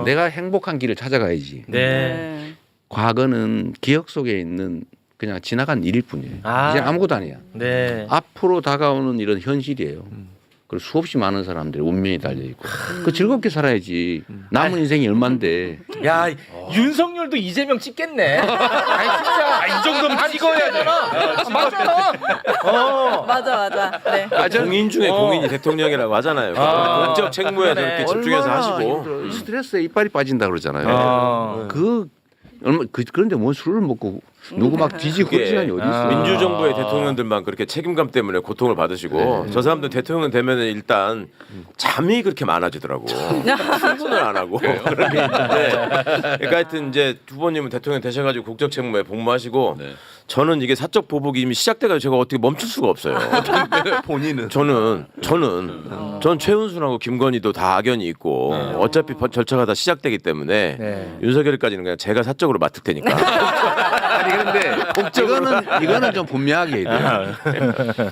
내가 행복한 길을 찾아가야지. 네. 과거는 기억 속에 있는 그냥 지나간 일일 뿐이에요. 이제 아무것도 아니야. 네. 앞으로 다가오는 이런 현실이에요. 그리고 수없이 많은 사람들의 운명이 달려 있고 그 즐겁게 살아야지. 남은 인생이 얼만데. 야, 윤석열도 이재명 찍겠네. 아니 진짜 이 정도면 찍어야 되나? 맞아. 맞아. 네. 공인 중에 공인이 대통령이라고 하잖아요. 공적 책무에 저렇게 집중해서 얼마나 하시고. 힘들어. 스트레스에 이빨이 빠진다 그러잖아요. 그런데 뭐 술을 먹고 누구 막 뒤지고 그런 시간이 어디 있어? 민주정부의 대통령들만 그렇게 책임감 때문에 고통을 받으시고 저 사람들 대통령 되면 일단 잠이 그렇게 많아지더라고. 출근을 안 하고 그런 게 있는데 그러니까 하여튼 이제 후보님은 대통령 되셔가지고 국적 책무에 복무하시고 저는 이게 사적 보복이 이미 시작돼가지고 제가 어떻게 멈출 수가 없어요. 본인은 저는 최은순하고 김건희도 다 악연이 있고 어차피 절차가 다 시작되기 때문에 윤석열까지는 그냥 제가 사적으로 맡을 테니까. 아니 그런데 이거는 좀 분명하게 해야 돼요.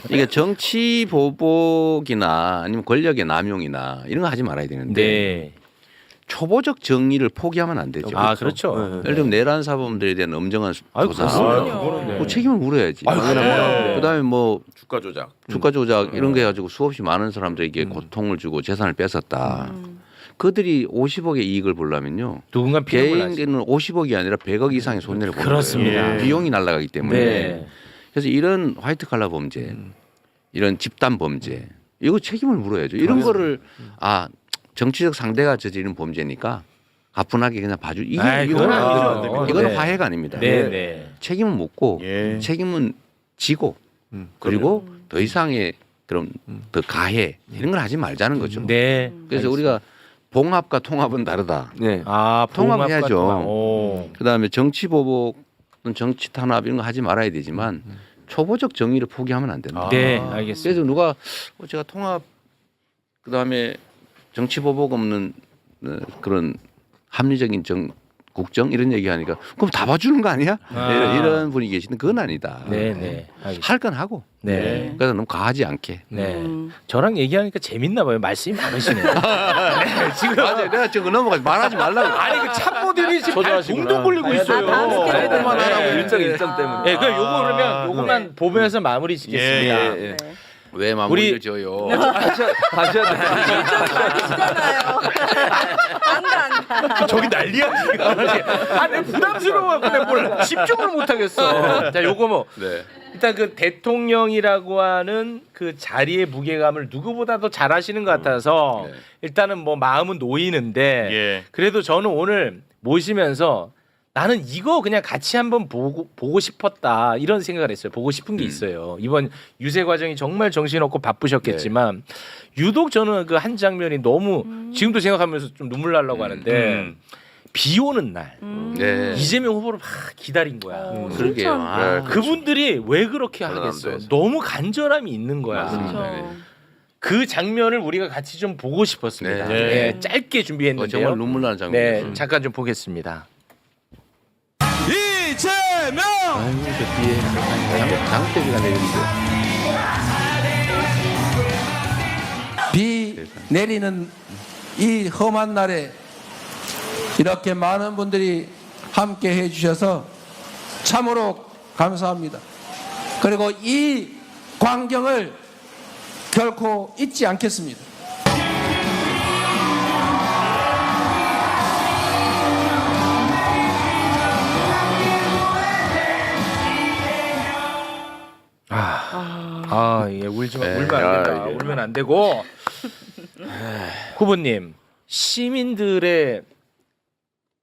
이게 정치 보복이나 아니면 권력의 남용이나 이런 거 하지 말아야 되는데 네. 초보적 정의를 포기하면 안 되죠. 아, 그렇죠. 예를 들면 내란 사범들에 대한 엄정한 조사, 그럼요. 그 책임을 물어야지. 그다음에 뭐 주가 조작. 주가 조작 이런 거 해가지고 수없이 많은 사람들에게 고통을 주고 재산을 뺏었다. 그들이 50억의 이익을 보려면요. 누군가 피해를 나지. 개인은 50억이 아니라 100억 이상의 손해를 보는 그렇습니다. 거예요. 비용이 날아가기 때문에. 네. 그래서 이런 화이트 칼라 범죄 이런 집단 범죄 이거 책임을 물어야죠. 이런 거를 정치적 상대가 저지른 범죄니까 가뿐하게 그냥 봐주 그건 아니죠. 이거는 네. 화해가 아닙니다. 네. 책임은 묻고 예. 책임은 지고 그리고 더 이상의 그런 더 가해 이런 걸 하지 말자는 거죠. 네. 그래서 우리가 봉합과 통합은 다르다. 네. 통합해야죠. 통합. 그다음에 정치 보복, 정치 탄압 이런 거 하지 말아야 되지만 초보적 정의를 포기하면 안 된다. 네, 알겠습니다. 그래서 누가 제가 통합 그다음에 정치 보복 없는 그런 합리적인 국정 이런 얘기하니까 그럼 다 봐주는 거 아니야? 이런 분이 계시는 그건 아니다. 네. 할 건 하고. 네. 그래서 너무 과하지 않게. 네. 저랑 얘기하니까 재밌나 봐요. 말씀이 많으시네요. 네, 지금 맞아요. 내가 저거 넘어가지 말하지 말라고. 아니 그 참모들이 지금 다 동동 걸리고 있어요. 다음 스케줄 그만 때문에. 하라고 일정 때문에. 네, 그럼 요거 그러면 요거만 보면서 마무리 짓겠습니다. 예. 왜 마무리를 우리- 지어요? 가셔야 돼. 많으시잖아요. 안가. 저기 난리야 지금. 내 부담스러워. 근데 뭘 집중을 못 하겠어. 자, 요거 뭐 네. 일단 그 대통령이라고 하는 그 자리의 무게감을 누구보다도 잘 하시는 것 같아서 네. 일단은 뭐 마음은 놓이는데 그래도 저는 오늘 모시면서 나는 이거 그냥 같이 한번 보고 싶었다 이런 생각을 했어요. 보고 싶은 게 있어요. 이번 유세 과정이 정말 정신없고 바쁘셨겠지만 유독 저는 그 한 장면이 너무 지금도 생각하면서 좀 눈물 나려고 하는데 비 오는 날 네. 이재명 후보를 막 기다린 거야. 그러게요. 그분들이 왜 그렇게 하겠어? 전남도에서. 너무 간절함이 있는 거야. 그렇죠. 그 장면을 우리가 같이 좀 보고 싶었습니다. 네. 네, 짧게 준비했는데요. 정말 눈물 나는 네, 장면이었어요. 잠깐 좀 보겠습니다. 이재명 아이고 저 뒤에 장대비가 내리는데. 비 내리는 이 험한 날에 이렇게 많은 분들이 함께 해주셔서 참으로 감사합니다. 그리고 이 광경을 결코 잊지 않겠습니다. 예, 울지 마, 네. 울면 안 된다. 이게. 울면 안 되고. 후보님, 시민들의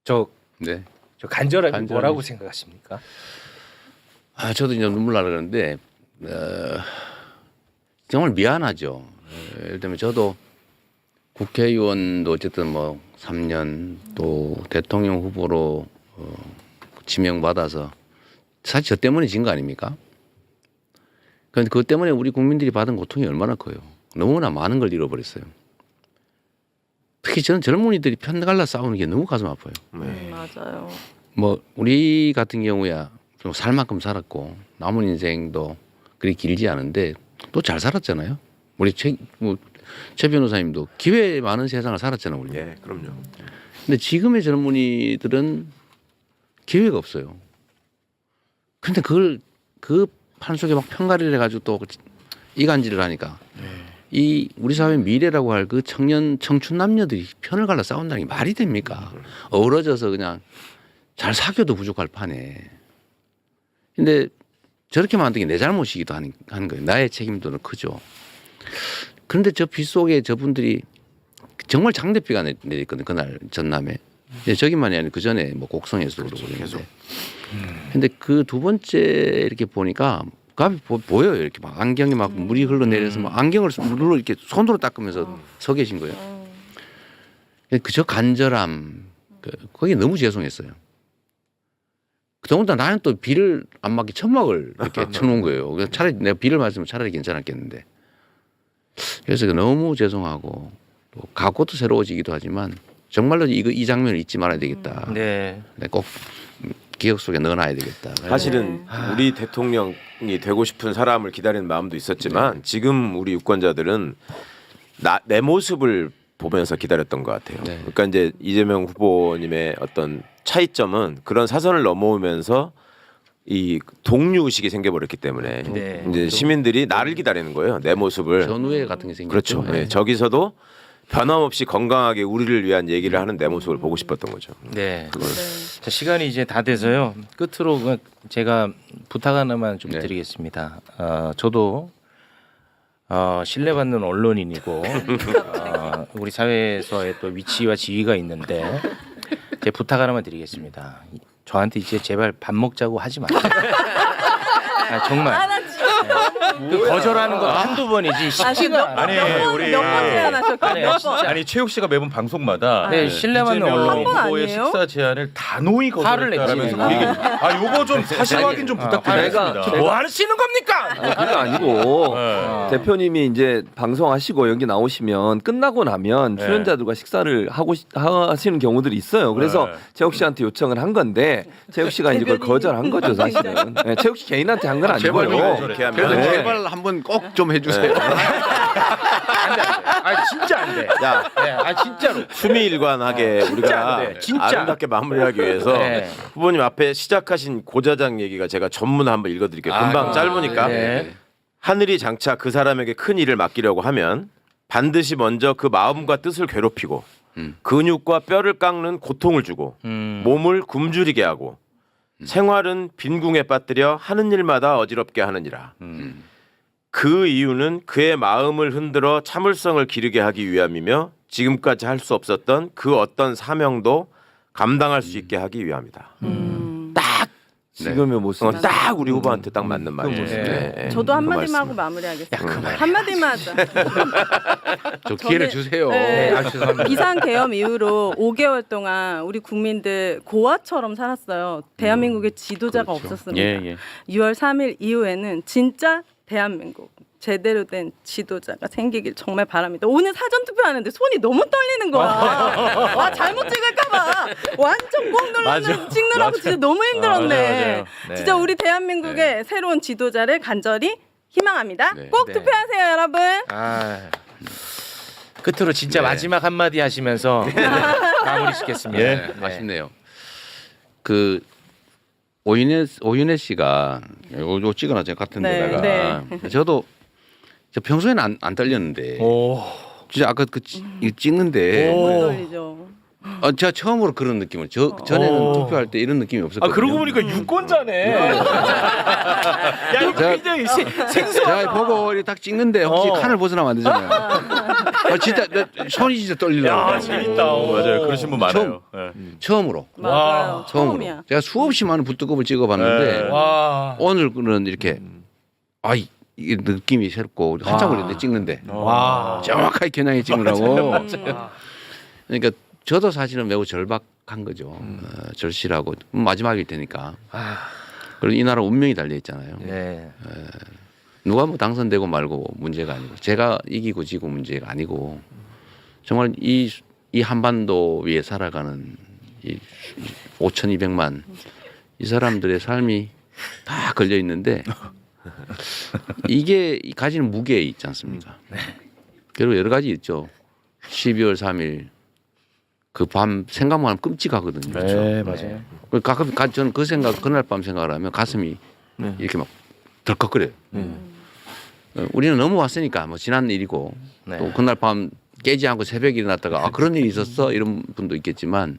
저 네. 간절함이 간절함이- 뭐라고 생각하십니까? 저도 이제 눈물 나려 그러는데 정말 미안하죠. 예를 들면 저도 국회의원도 어쨌든 뭐 3년 또 대통령 후보로 지명받아서 사실 저 때문에 진 거 아닙니까? 그런데 그것 때문에 우리 국민들이 받은 고통이 얼마나 커요. 너무나 많은 걸 잃어버렸어요. 특히 저는 젊은이들이 편 갈라 싸우는 게 너무 가슴 아파요. 맞아요. 뭐 우리 같은 경우야 좀 살 만큼 살았고 남은 인생도 그리 길지 않은데 또 잘 살았잖아요. 우리 최 변호사님도 기회 많은 세상을 살았잖아요. 우리. 예, 그럼요. 근데 지금의 젊은이들은 기회가 없어요. 근데 그걸 그 판속에 막 편가리를 해가지고 또 이간질을 하니까 이 우리 사회 미래라고 할 그 청춘 남녀들이 편을 갈라 싸운다는 게 말이 됩니까? 어우러져서 그냥 잘 사귀어도 부족할 판에. 근데 저렇게 만든 게 내 잘못이기도 하는 거예요. 나의 책임도 크죠. 그런데 저 비 속에 저분들이 정말 장대비가 내렸거든요. 그날 전남에. 저기만이 아니라 그 전에 뭐 곡성에서도 그러고 그랬는데. 근데 그 두 번째 이렇게 보니까 갑이 보여요. 이렇게 막 안경이 막 물이 흘러내려서 막 안경을 물로 이렇게 손으로 닦으면서 서 계신 거예요. 그 저 간절함, 거기 너무 죄송했어요. 더군다나 나는 또 비를 안 맞게 천막을 이렇게 쳐놓은 거예요. 그래서 차라리 내가 비를 맞으면 차라리 괜찮았겠는데. 그래서 너무 죄송하고 또 각오도 새로워지기도 하지만 정말로 이 장면을 잊지 말아야 되겠다. 네. 꼭 기억 속에 넣어놔야 되겠다. 사실은 우리 대통령이 되고 싶은 사람을 기다리는 마음도 있었지만 지금 우리 유권자들은 내 모습을 보면서 기다렸던 것 같아요. 네. 그러니까 이제 이재명 후보님의 어떤 차이점은 그런 사선을 넘어오면서 이 동료 의식이 생겨버렸기 때문에 네. 이제 시민들이 나를 기다리는 거예요. 내 모습을. 전우회 같은 게 생겼죠. 그렇죠. 네. 저기서도 변함없이 건강하게 우리를 위한 얘기를 하는 내 모습을 보고 싶었던 거죠. 네. 자, 시간이 이제 다 돼서요. 끝으로 제가 부탁 하나만 좀 네. 드리겠습니다. 저도 신뢰받는 언론인이고 우리 사회에서의 또 위치와 지위가 있는데 제 부탁 하나만 드리겠습니다. 저한테 이제 제발 밥 먹자고 하지 마세요. 정말. 그 거절하는 것도 한두 번이지 쉽지가 않아요. 몇 번 제안하셨고 몇 번. 아니 최욱 씨가 매번 방송마다 네, 신뢰받는 이재명 언론인. 한 번 후보의 아니에요? 식사 제안을 단호히 화를 거절했다라면서 냈지. 그 얘기. 요거 좀 사실 확인 좀 부탁드리겠습니다. 내가- 뭐 하시는 겁니까? 그게 아니고 네. 대표님이 이제 방송하시고 여기 나오시면 끝나고 나면 네. 출연자들과 식사를 하시는 경우들이 있어요. 그래서 네. 최욱 씨한테 요청을 한 건데 최욱 씨가 이제 그걸 거절한 거죠, 사실은. 네, 최욱 씨 개인한테 한 건 제발 아니고요. 좀 이렇게 하면 그래도 네. 제발 한번 꼭 좀 해주세요. 안 돼. 진짜 안 돼. 야, 네, 진짜로. 수미일관하게 우리가 안 돼. 진짜. 아름답게 마무리하기 위해서 네. 후보님 앞에 시작하신 고자장 얘기가 제가 전문 한번 읽어드릴게요. 금방 짧으니까. 네. 하늘이 장차 그 사람에게 큰 일을 맡기려고 하면 반드시 먼저 그 마음과 뜻을 괴롭히고 근육과 뼈를 깎는 고통을 주고 몸을 굶주리게 하고 생활은 빈궁에 빠뜨려 하는 일마다 어지럽게 하느니라. 그 이유는 그의 마음을 흔들어 참을성을 기르게 하기 위함이며 지금까지 할 수 없었던 그 어떤 사명도 감당할 수 있게 하기 위함이다. 딱 지금의 모습. 딱 우리 후보한테 딱 맞는 말이에요. 네. 저도 그 한마디만 말씀. 하고 마무리하겠습니다. 한마디만 하자. 저 기회를 저는- 주세요. 네. 죄송합니다. 비상 계엄 이후로 5개월 동안 우리 국민들 고아처럼 살았어요. 대한민국에 지도자가 없었습니다. 예. 6월 3일 이후에는 진짜 대한민국 제대로 된 지도자가 생기길 정말 바랍니다. 오늘 사전 투표하는데 손이 너무 떨리는 거야. 와 잘못 찍을까봐 완전 꼭 눌러서 찍느라고 진짜 너무 힘들었네. 맞아요. 네. 진짜 우리 대한민국의 새로운 지도자를 간절히 희망합니다. 네. 꼭 네. 투표하세요, 여러분. 끝으로 진짜 네. 마지막 한마디 하시면서 마무리 짓겠습니다. 네. 아쉽네요. 그 오윤혜 씨가 요 찍어놨죠 같은 네, 데다가 저도 저 평소에는 안 떨렸는데 오. 진짜 아까 이거 찍는데 너무 떨리죠. 제가 처음으로 그런 느낌을 전에는 투표할 때 이런 느낌이 없었거든요. 그러고 보니까 유권자네. 야 이거 제가- 굉장히 생소하다. 제가 보고 이렇게 딱 찍는데 혹시 칸을 벗어나면 안 되잖아요. 진짜 손이 진짜 떨리더라고요. 재밌다. 맞아요. 그러신 분 많아요. 네. 처음으로. 맞아요. 처음으로. 처음이야. 제가 수없이 많은 붓두껍을 찍어봤는데 네. 와. 오늘은 이렇게 이게 느낌이 새롭고 한참 걸렸는데 찍는데 와. 정확하게 겨냥해 찍느라고. 그러니까 저도 사실은 매우 절박한 거죠. 절실하고 마지막일 테니까. 그리고 이 나라 운명이 달려 있잖아요. 네. 누가 뭐 당선되고 말고 문제가 아니고 제가 이기고 지고 문제가 아니고 정말 이 한반도 위에 살아가는 이 5,200만 이 사람들의 삶이 다 걸려 있는데 이게 가지는 무게 있지 않습니까? 그리고 여러 가지 있죠. 12월 3일 그 밤 생각만 하면 끔찍하거든요. 네, 맞아요. 가끔 저는 그 생각 그날 밤 생각을 하면 가슴이 이렇게 막 덜컥거려요. 우리는 넘어왔으니까 뭐 지난 일이고 네. 또 그날 밤 깨지 않고 새벽에 일어났다가 그런 일이 있었어 이런 분도 있겠지만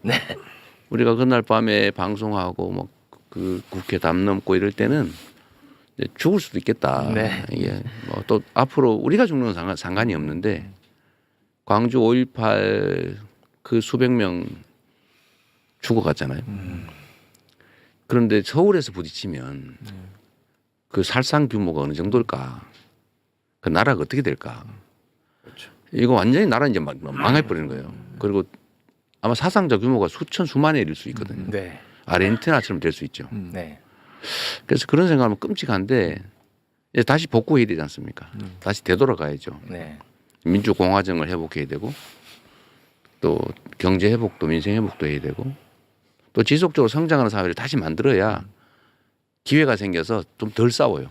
우리가 그날 밤에 방송하고 뭐 그 국회 담 넘고 이럴 때는 이제 죽을 수도 있겠다. 네. 이게 뭐 또 앞으로 우리가 죽는 건 상관이 없는데 광주 5.18 그 수백 명 죽어갔잖아요. 그런데 서울에서 부딪히면 그 살상 규모가 어느 정도일까? 그 나라가 어떻게 될까? 이거 완전히 나라 이제 망해버리는 거예요. 그리고 아마 사상자 규모가 수만에 이를 수 있거든요. 네. 아르헨티나처럼 될 수 있죠. 네. 그래서 그런 생각하면 끔찍한데 이제 다시 복구해야 되지 않습니까? 다시 되돌아가야죠. 네. 민주공화정을 회복해야 되고 또 경제 회복도 민생 회복도 해야 되고 또 지속적으로 성장하는 사회를 다시 만들어야 기회가 생겨서 좀 덜 싸워요.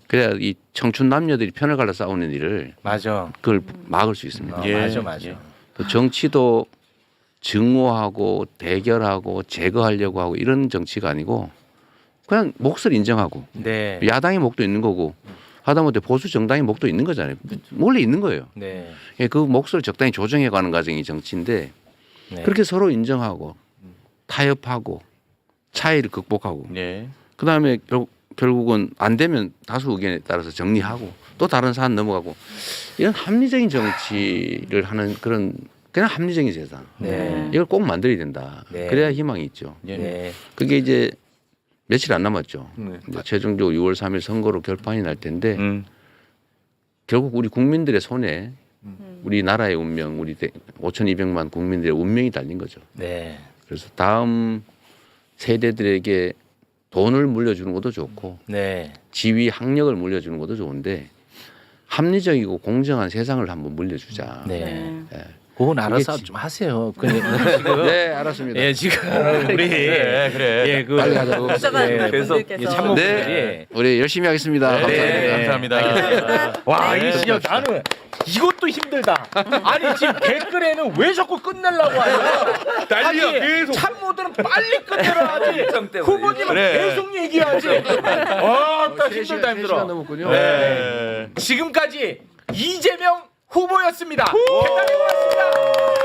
그래야 이 청춘 남녀들이 편을 갈라 싸우는 일을 맞아. 그걸 막을 수 있습니다. 맞아. 또 정치도 증오하고 대결하고 제거하려고 하고 이런 정치가 아니고 그냥 몫을 인정하고 네. 야당의 몫도 있는 거고 하다못해 보수 정당의 몫도 있는 거잖아요. 원래 있는 거예요. 네. 그 몫을 적당히 조정해가는 과정이 정치인데 네. 그렇게 서로 인정하고 타협하고 차이를 극복하고 네. 그다음에 결국은 안 되면 다수 의견에 따라서 정리하고 또 다른 사안 넘어가고 이런 합리적인 정치를 하는 그런 그냥 합리적인 세상. 네. 이걸 꼭 만들어야 된다. 네. 그래야 희망이 있죠. 네. 그게 이제 며칠 안 남았죠. 네. 이제 최종적으로 6월 3일 선거로 결판이 날 텐데 음. 결국 우리 국민들의 손에 우리 나라의 운명, 우리 5,200만 국민들의 운명이 달린 거죠. 네. 그래서 다음 세대들에게 돈을 물려주는 것도 좋고 네. 지위, 학력을 물려주는 것도 좋은데 합리적이고 공정한 세상을 한번 물려주자. 네. 예. 그건 알아서 그게 좀 하세요. 근데 지금 네, 알았습니다. 예, 지금 우리 그래. 예, 그 빨리 가자고. 쫓아가는 계속 분들께서 참모분들이 네, 우리 열심히 하겠습니다. 네. 감사합니다. 와, 이 진짜 나는 이것도 힘들다. 아니 지금 댓글에는 왜 자꾸 끝내려고 하냐? 난리야, 아니, 계속. 참모들은 빨리 끝내라 하지. 일정 때문에. 후보님은 그래. 계속 얘기하지. 와, 딱 힘들다 시간 힘들어. 넘었군요. 네. 지금까지 이재명 후보였습니다. 대단히 고맙습니다.